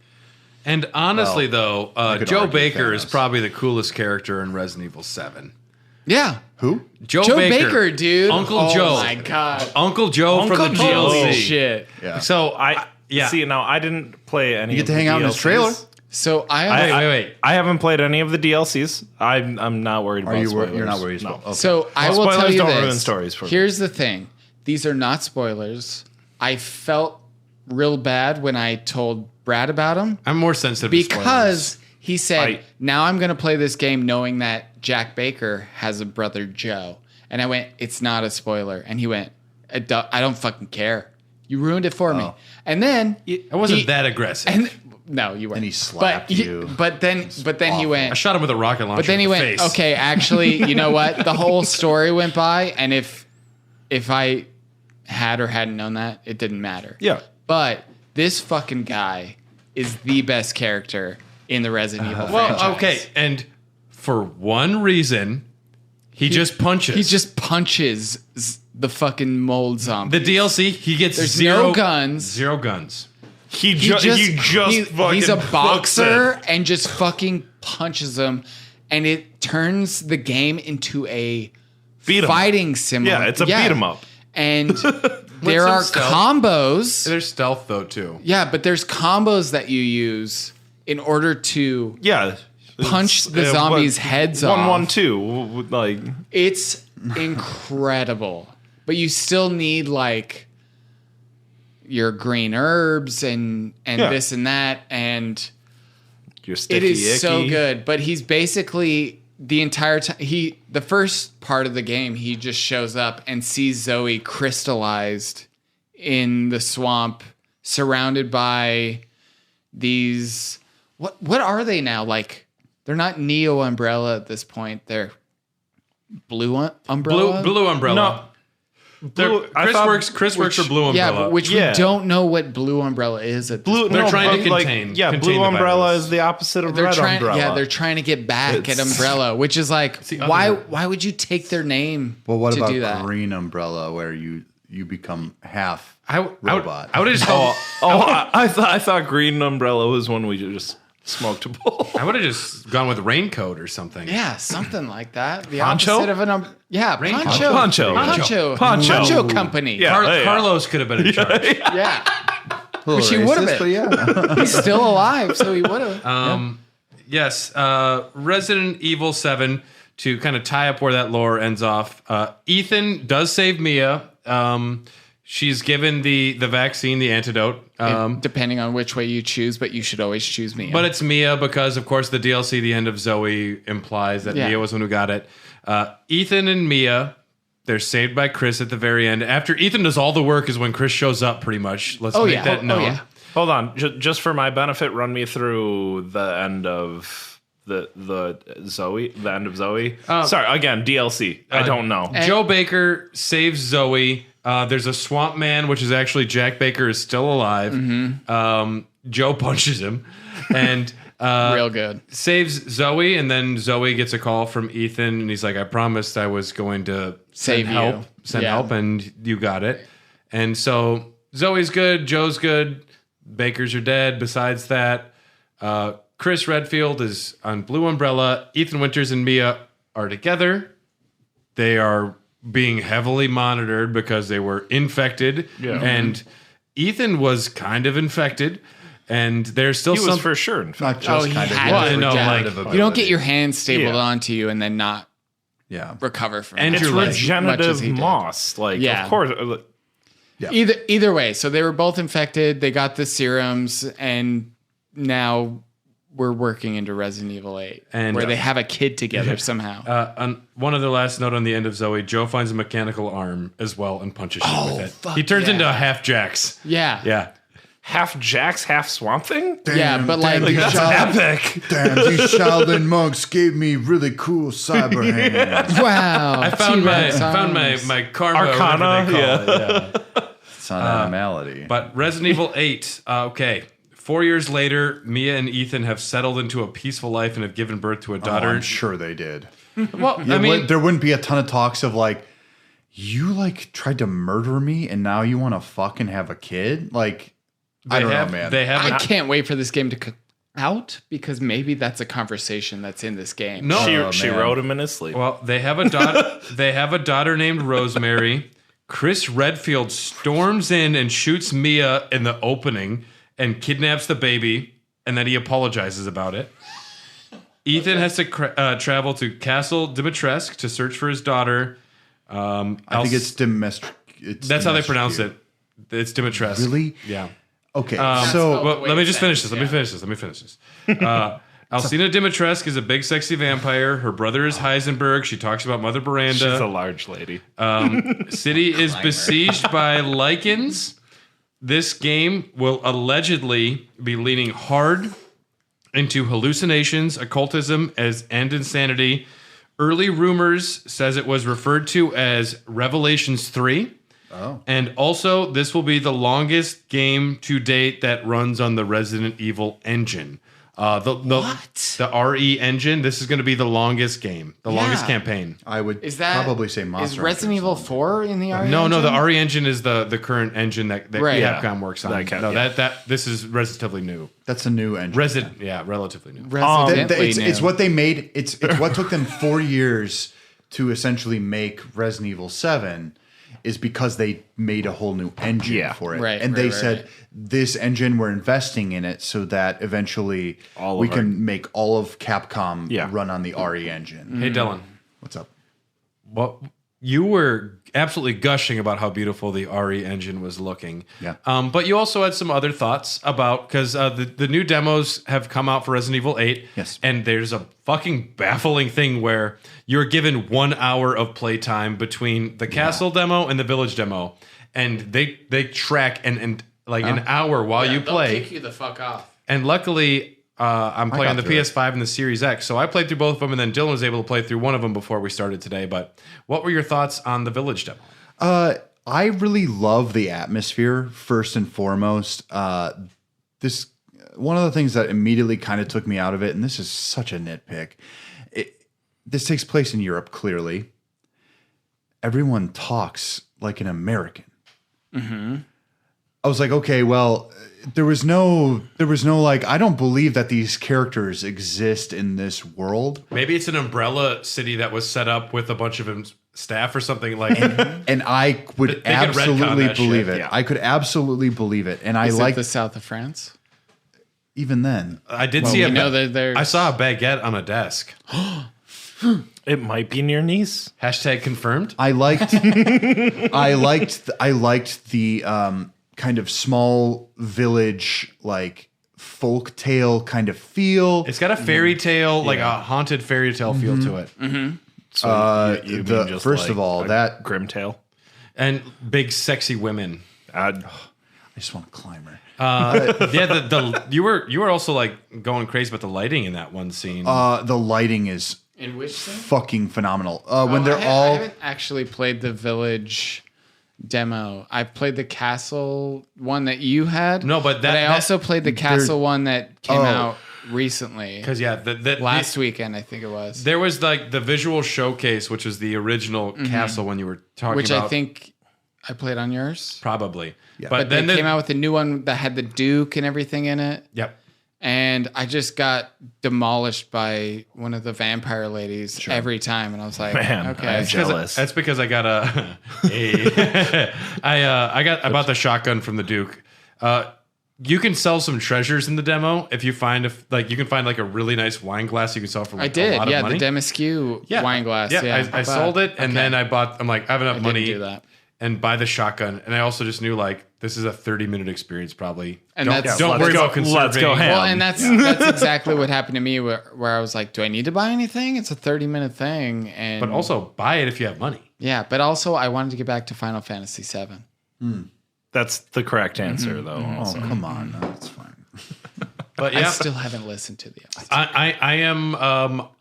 And honestly, Well, though, could Joe argue Baker is Thanos. probably the coolest character in Resident Evil 7. Yeah. Who? Joe Baker, dude. Uncle Joe. Oh my God. Uncle Joe for the Uncle Joe. DLC. Holy shit. Yeah. So Yeah. See, now I didn't play any. You get to hang out in his trailer. So Wait. I haven't played any of the DLCs. I'm not worried about spoilers. You're not worried No. about? Okay. So I Well, will tell spoilers you don't this. ruin stories for me. Here's the thing. These are not spoilers. I felt real bad when I told Brad about them I'm more sensitive to spoilers. because he said, now I'm going to play this game knowing that Jack Baker has a brother Joe. And I went, it's not a spoiler. And he went, I don't fucking care. You ruined it for me. And then I wasn't that aggressive. And no, you weren't. And he slapped you. But then he I went. shot him with a rocket launcher. But then he in the went. face. Okay, actually, you know what? The whole story went by, and if I had or hadn't known that, it didn't matter. Yeah. But this fucking guy is the best character in the Resident Evil franchise. Well, okay, and for one reason, he just punches. He just punches the fucking mold zombie. the DLC. He gets There's zero no guns. Zero guns. He's he's a boxer and just fucking punches them, and it turns the game into a Beat 'em. fighting simulator. Yeah, it's a beat 'em up. And there some are stealth. combos. There's stealth though too. Yeah, but there's combos that you use in order to punch the zombies' heads off. 1-1-2, like It's incredible, but you still need your green herbs and this and that, and Your sticky it is icky. so good. But he's basically the entire time. The first part of the game, he just shows up and sees Zoe crystallized in the swamp, surrounded by these. What are they now? Like, they're not Neo Umbrella at this point. They're Blue Umbrella. Blue Umbrella. Chris works for Blue Umbrella. Yeah, but we don't know what Blue Umbrella is at this point. They're trying to contain Blue the Umbrella virus. is the opposite of They're Red trying, Umbrella. yeah, they're trying to get back at Umbrella, which is like, why would you take their name Well, what to about do that? Green Umbrella, where you become half robot. robot? I would have just. I thought Green Umbrella was one we just smoked a bowl. I would have just gone with raincoat or something. Yeah, something like that. The Poncho? opposite of an Poncho. Poncho company. Yeah. Carlos could have been in charge. Yeah. A little Which he would have racist, been. but yeah. He's still alive, so he would have. Yes, Resident Evil 7, to kind of tie up where that lore ends off. Ethan does save Mia. She's given the vaccine, the antidote. Depending on which way you choose, but you should always choose Mia. But it's Mia because, of course, the DLC, the end of Zoe, implies that Mia was the one who got it. Ethan and Mia, they're saved by Chris at the very end. After Ethan does all the work is when Chris shows up, pretty much. Let's make that known. yeah. Hold on, just for my benefit, run me through the end of the Zoe, the end of Zoe. Sorry, again, DLC. I don't know. Joe Baker saves Zoe. There's a swamp man, which is actually Jack Baker is still alive. Joe punches him and Real good. saves Zoe, and then Zoe gets a call from Ethan, and he's like, "I promised I was going to Save you. send Yeah. help, and you got it." And so Zoe's good, Joe's good, Bakers are dead. Besides that, Chris Redfield is on Blue Umbrella. Ethan Winters and Mia are together. They are being heavily monitored because they were infected, and Ethan was kind of infected, and there's still He was for sure. In fact, Not just he kind of. had Well, to. I know, Yeah. like, You don't get your hands stapled Yeah. onto you and then not Yeah. recover from And it. it's your leg. Much as regenerative he did. moss. Like, Yeah. of course. Either way, so they were both infected. They got the serums, and now we're working into Resident Evil 8, And, where they have a kid together somehow. On one other last note on the end of Zoe, Joe finds a mechanical arm as well and punches shit with it. fuck He turns yeah. into a half Jax. Yeah. Yeah. Half Jax, half Swamp Thing? Yeah, but like, That's epic. Damn, these Shaolin monks gave me really cool cyber hands. wow. I found T-Rex my karma. Arcana, whatever they call it, yeah. It's not animality. But Resident Evil 8, okay. 4 years later, Mia and Ethan have settled into a peaceful life and have given birth to a Oh, daughter. I'm sure they did. Well, I mean, there wouldn't be a ton of talks of like, you like tried to murder me and now you want to fucking have a kid? Like, I don't know, man. They have I can't wait for this game to come out, because maybe that's a conversation that's in this game. no. She man. wrote him in his sleep. Well, they have a daughter. They have a daughter named Rosemary. Chris Redfield storms in and shoots Mia in the opening and kidnaps the baby, and then he apologizes about it. Ethan has to travel to Castle Dimitrescu to search for his daughter. I think it's Dimitrescu. That's how they pronounce it. It's Dimitrescu. Really? Yeah. Okay, Well, so let me just finish this. Let me finish this. Alcina Dimitrescu is a big, sexy vampire. Her brother is Heisenberg. She talks about Mother Miranda. She's a large lady. City is besieged by lichens. This game will allegedly be leaning hard into hallucinations, occultism, and insanity. Early rumors says it was referred to as Revelations 3. Oh. And also, this will be the longest game to date that runs on the Resident Evil engine. The RE engine. This is going to be the longest game, the longest campaign. I would Is that probably say Monster Is Resident Hunter. Evil 4 in the RE No, engine? the RE engine is the current engine that Right. Capcom works on. This is relatively new. That's a new engine. Relatively new. Residently new. It's what they made. It's what took them 4 years to essentially make Resident Evil 7 is because they made a whole new engine for it. Right, and right, they right, said, right. this engine, we're investing in it so that eventually All we of can make all of Capcom Yeah. run on the RE engine. Hey, Dylan, What's up? you were absolutely gushing about how beautiful the RE engine was looking. Yeah. But you also had some other thoughts about, because the new demos have come out for Resident Evil 8. Yes. And there's a fucking baffling thing where you're given 1 hour of playtime between the castle demo and the village demo. And they track and like an hour while you play. Kick you the fuck off. And luckily, I'm playing on the got through PS5 and the Series X. So I played through both of them, and then Dylan was able to play through one of them before we started today. But what were your thoughts on the Village demo? I really love the atmosphere, first and foremost. This one of the things that immediately kind of took me out of it, and this is such a nitpick. This takes place in Europe, clearly. Everyone talks like an American. Mm-hmm. I was like, okay, well, there was no like, I don't believe that these characters exist in this world. Maybe it's an umbrella city that was set up with a bunch of staff or something like. And I would They could absolutely retcon that believe shit, it. yeah. I could absolutely believe it. And I Is like it the south of France? even then. I did Well, see we know that there's. I saw a baguette on a desk. It might be near Nice. Hashtag confirmed. I liked I liked the kind of small village like folk tale kind of feel. It's got a fairy tale, like a haunted fairy tale feel to it. So you mean just first like of all, a that grim tale. And big sexy women. I just want to climb her. Yeah, you were also like going crazy about the lighting in that one scene. The lighting is In which scene? fucking phenomenal. When Oh, they're I all haven't actually played the village demo. I played the castle one that you had. No, but I that- also played the castle one that came Oh. out recently. Because Last weekend, I think it was. there was like the visual showcase, which was the original castle when you were talking Which about. I think I played on yours. Probably. But then they came out with a new one that had the Duke and everything in it. Yep. And I just got demolished by one of the vampire ladies every time. And I was like, Man, okay. I'm jealous. That's because I got I bought the shotgun from the Duke. You can sell some treasures in the demo if you find you can find like a really nice wine glass you can sell for like I did. a lot of money. The Demaskew wine glass. Yeah, I sold it and then I bought. I'm like, I have enough I money didn't do that. and buy the shotgun. And I also just knew like this is a 30-minute experience probably. And don't that's- don't let's worry go- about conserving. let's go ham. Well, and that's exactly what happened to me where I was like, do I need to buy anything? It's a 30-minute thing. And But also buy it if you have money. yeah, but also I wanted to get back to Final Fantasy VII. That's the correct answer, though. oh come on, no, that's fine. But I yeah, still haven't listened to the episode. I am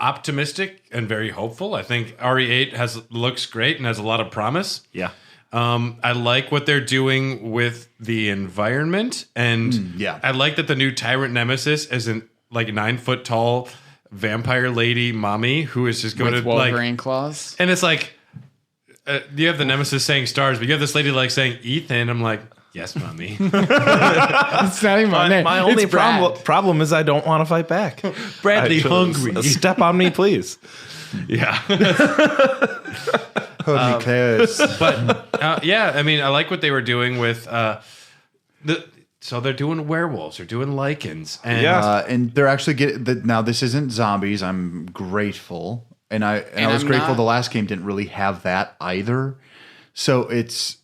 optimistic and very hopeful. I think RE8 looks great and has a lot of promise. Yeah. I like what they're doing with the environment, and yeah. I like that the new Tyrant Nemesis isn't like 9 foot tall vampire lady mommy who is just going With to like, Wolverine claws. and it's like you have the Nemesis saying stars, but you have this lady like saying Ethan. I'm like, yes, mommy. It's not even my name. My only It's Brad. problem is I don't want to fight back. Bradley hungry. Step on me, please. Yeah. Hold me close. But yeah, I mean, I like what they were doing with so they're doing werewolves, they're doing lichens, and Yeah. And they're actually getting now. This isn't zombies. I'm grateful, and I was I'm grateful. not- The last game didn't really have that either. So it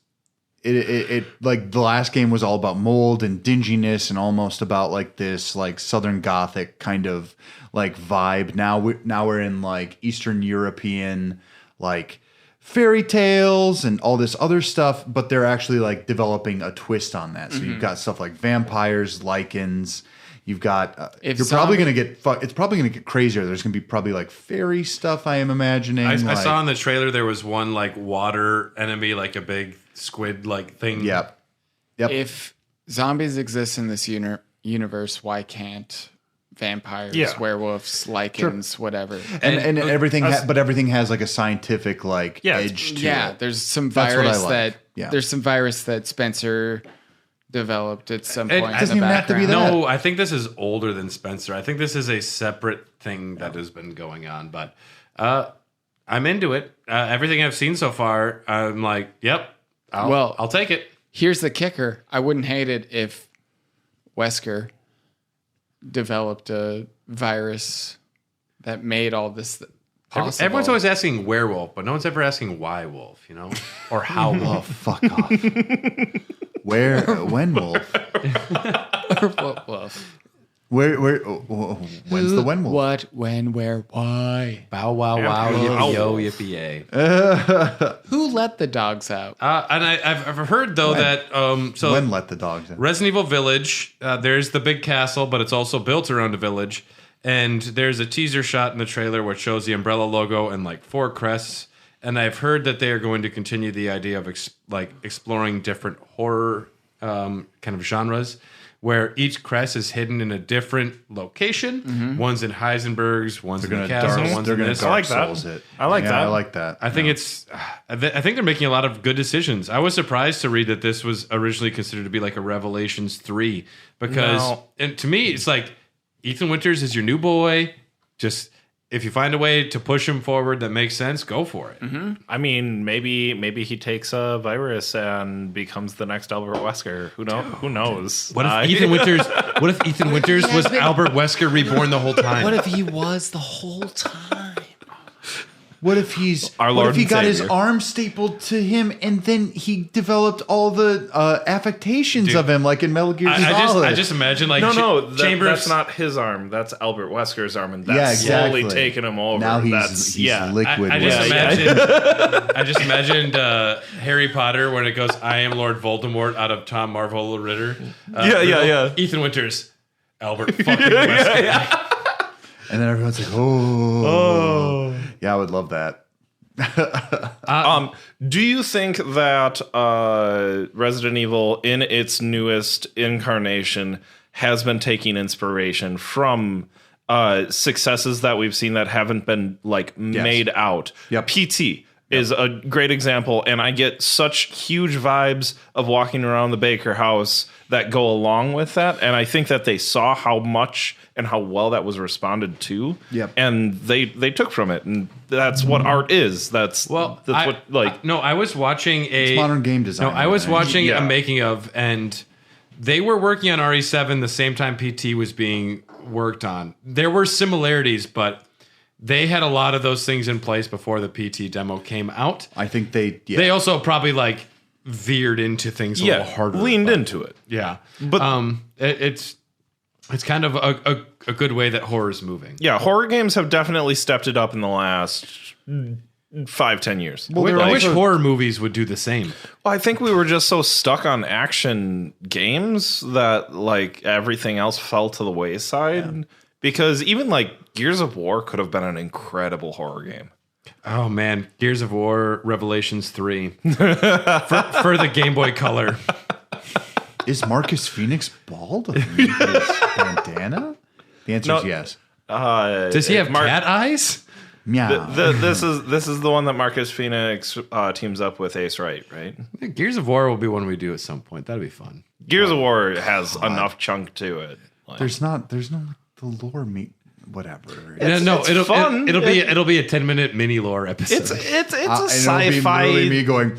like the last game was all about mold and dinginess and almost about like this like Southern Gothic kind of like vibe. Now we're in like Eastern European like fairy tales and all this other stuff, but they're actually like developing a twist on that. So you've got stuff like vampires, lichens. You've got If you're probably zombie- gonna get it's probably gonna get crazier. There's gonna be probably like fairy stuff. I am imagining. I like, saw in the trailer there was one like water enemy, like a big squid like thing. Yep. If zombies exist in this universe, why can't vampires, Yeah. werewolves, lichens, whatever? And everything, but everything has like a scientific like Yeah, edge to Yeah, it. there's some That's what I virus like. that Yeah. there's some virus that Spencer developed at some It point. in doesn't the even have to be background. that. No, I think this is older than Spencer. I think this is a separate thing that has been going on, but I'm into it. Everything I've seen so far, I'm like, yep, I'll take it. Here's the kicker: I wouldn't hate it if Wesker developed a virus that made all this possible. Everyone's always asking werewolf, but no one's ever asking why wolf, you know? Or how Oh, wolf. fuck off. When wolf? Woof. When's the when wolf? What, when, where, why? Bow wow wow yippee yo yippee yay. Who let the dogs out? And I've heard though that so When let the dogs in? Resident Evil Village, there's the big castle, but it's also built around a village. And there's a teaser shot in the trailer which shows the Umbrella logo and like 4 crests. And I've heard that they are going to continue the idea of exploring different horror kind of genres, where each crest is hidden in a different location. One's in Heisenberg's, one's in the castle, one's in this. I like that. I like that. I like that. I think I think they're making a lot of good decisions. I was surprised to read that this was originally considered to be like a Revelations 3 because, and to me, it's like Ethan Winters is your new boy. Just if you find a way to push him forward that makes sense, go for it. I mean, maybe he takes a virus and becomes the next Albert Wesker. Who knows? What if Ethan Winters? What if Ethan Winters was Albert Wesker reborn the whole time? What if he was the whole time? What if he's Our what Lord if he and got his Savior. arm stapled to him and then he developed all the affectations of him like in Metal Gear Solid? I just imagine like Chambers. That's not his arm. That's Albert Wesker's arm, and that's slowly taking him over. Now that's he's liquid. I just imagined. I just imagined Harry Potter when it goes, "I am Lord Voldemort" out of Tom Marvolo Ritter. Ethan Winters, Albert fucking Wesker. And then everyone's like, oh. Yeah, I would love that. Do you think that Resident Evil, in its newest incarnation, has been taking inspiration from successes that we've seen that haven't been made out? Yep. PT is a great example, and I get such huge vibes of walking around the Baker house that go along with that, and I think that they saw how much and how well that was responded to, and they took from it, and that's what art is. That's what I was watching it's modern game design. No, I was watching a making of, and they were working on RE7 the same time PT was being worked on. There were similarities, but they had a lot of those things in place before the PT demo came out. I think they also probably veered into things a little harder. Leaned into it. Yeah. But it's kind of a good way that horror is moving. Yeah, horror games have definitely stepped it up in the last 5-10 years. Well, I wish horror movies would do the same. Well, I think we were just so stuck on action games that everything else fell to the wayside. Yeah. Because even Gears of War could have been an incredible horror game. Oh man, Gears of War Revelations 3 for the Game Boy Color. Is Marcus Phoenix bald? His bandana? The answer is yes. Does he have cat eyes? Meow. This is the one that Marcus Phoenix teams up with Ace Wright, right? Gears of War will be one we do at some point. That'd be fun. Gears of War has enough chunk to it. There's no the lore meat. Whatever. It'll fun. It'll be a 10-minute mini lore episode. It's a sci-fi. It'll be me going.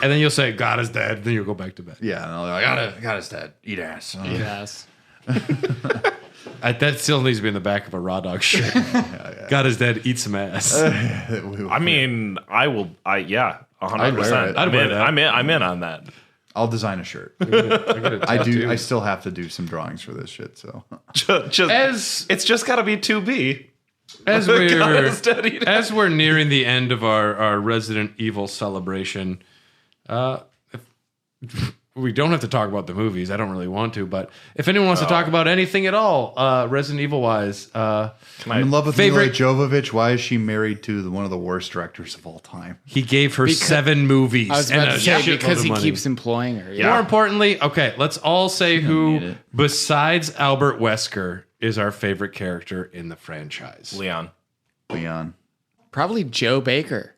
And then you'll say God is dead. Then you'll go back to bed. Yeah, and I'll God is dead. Eat ass. Eat ass. That still needs to be in the back of a Raw Dog shirt. God is dead. Eat some ass. I mean, I will. 100%. I'd wear that. I'm in on that. I'll design a shirt. I do. I still have to do some drawings for this shit. So it's just got to be 2B. As we're nearing the end of our Resident Evil celebration, we don't have to talk about the movies. I don't really want to, but if anyone wants to talk about anything at all, Resident Evil wise, I'm in love with Mila Jovovich. Why is she married to one of the worst directors of all time? He gave her 7 movies. I was about to say because he keeps employing her. Yeah. More importantly, okay, let's all say who, besides Albert Wesker, is our favorite character in the franchise. Leon. Probably Joe Baker.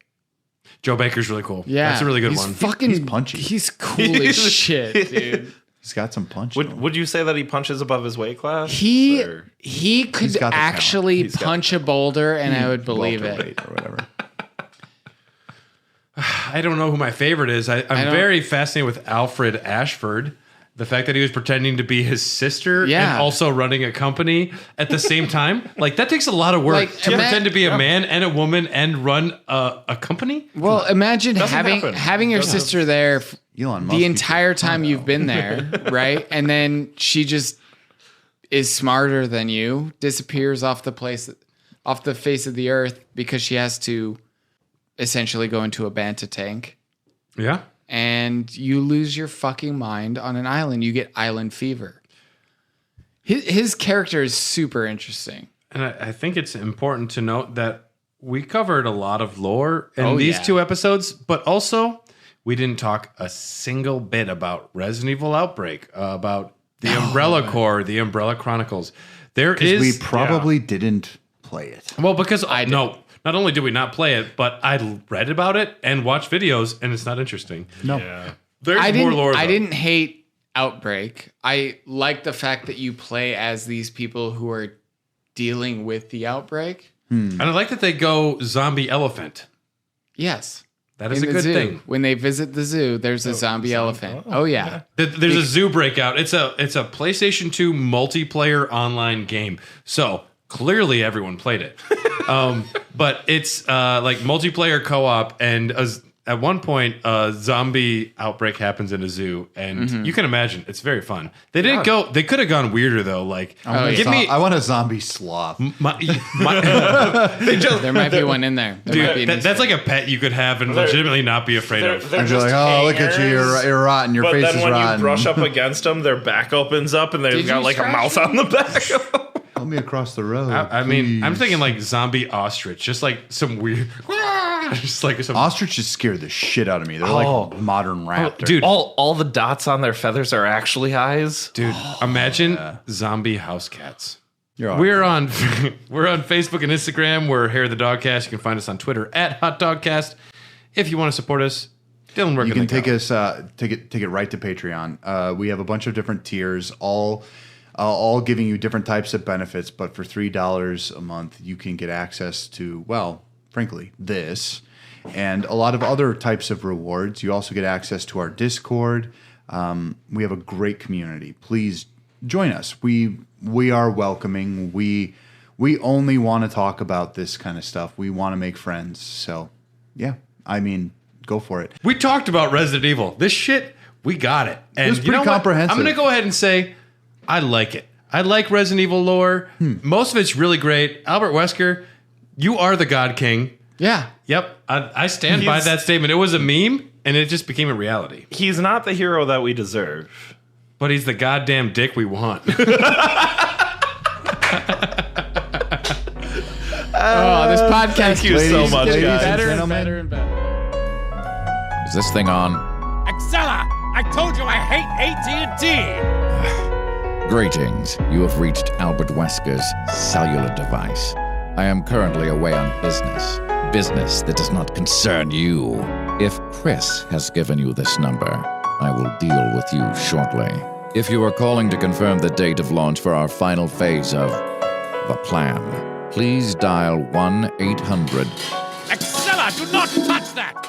Joe Baker's really cool. Yeah. That's a really good he's one. He's punchy. He's cool as shit, dude. He's got some punch. Would you say that he punches above his weight class? He could actually He's got punch a boulder, and I would believe it. Welterweight or whatever. I don't know who my favorite is. I'm very fascinated with Alfred Ashford, The fact that he was pretending to be his sister Yeah. and also running a company at the same time, like that takes a lot of work Like, to pretend to be a man and a woman and run a company. Well, imagine happen. having your sister there Elon Musk the entire time you've been there, right? And then she just is smarter than you, disappears off the face of the earth because she has to essentially go into a banta tank. Yeah. And you lose your fucking mind on an island. You get island fever. His character is super interesting. And I think it's important to note that we covered a lot of lore in Oh, these yeah. 2 episodes, but also we didn't talk a single bit about Resident Evil Outbreak, about the Umbrella Corps, the Umbrella Chronicles. There is... We probably didn't play it. Well, because not only did we not play it, but I read about it and watched videos, and it's not interesting. No. Yeah. There's more lore. I though. didn't hate Outbreak. I like the fact that you play as these people who are dealing with the outbreak. And I like that they go zombie elephant. Yes. That is In a the good zoo. thing. When they visit the zoo, there's a zombie elephant. Oh yeah. There's a zoo breakout. It's a PlayStation 2 multiplayer online game. So clearly everyone played it. But it's like multiplayer co-op, and at one point a zombie outbreak happens in a zoo, and you can imagine it's very fun. They didn't go. They could have gone weirder though. Like, I want a zombie sloth. There might be one in there. There might be Dude, an that's like a pet you could have and legitimately not be afraid of. They're I'd be just like, oh, look at you, hangers, you're rotten, your but face then is when rotten. you brush up against them, their back opens up and they've Did got you like a scratch mouth them? on the back. Help me across the road. I mean, I'm please. thinking like zombie ostrich, just like some weird, just like some. Ostriches scare the shit out of me. They're like modern raptors. Dude, all the dots on their feathers are actually eyes. Dude, imagine zombie house cats. You're all We're on we're on Facebook and Instagram. We're Hair of the Dogcast. You can find us on Twitter at Hot Dogcast. If you want to support us, Dylan, where You can take they go? us take it right to Patreon. We have a bunch of different tiers, all giving you different types of benefits. But for $3 a month, you can get access to, well, frankly, this and a lot of other types of rewards. You also get access to our Discord. We have a great community. Please join us. We are welcoming. We only want to talk about this kind of stuff. We want to make friends. So, yeah, I mean, go for it. We talked about Resident Evil. This shit, we got it. And was you pretty know what? comprehensive. I'm going to go ahead and say I like it. I like Resident Evil lore. Most of it's really great. Albert Wesker, you are the God King. Yeah. Yep. I stand by He's- that statement. It was a meme, and it just became a reality. He's not the hero that we deserve. But he's the goddamn dick we want. Oh, this podcast Thank you so much, is getting guys. better and Gentlemen. better and better. Is this thing on? Excella! I told you I hate AT&T! Greetings. You have reached Albert Wesker's cellular device. I am currently away on business. Business that does not concern you. If Chris has given you this number, I will deal with you shortly. If you are calling to confirm the date of launch for our final phase of the plan, please dial 1-800. Excella, do not touch that!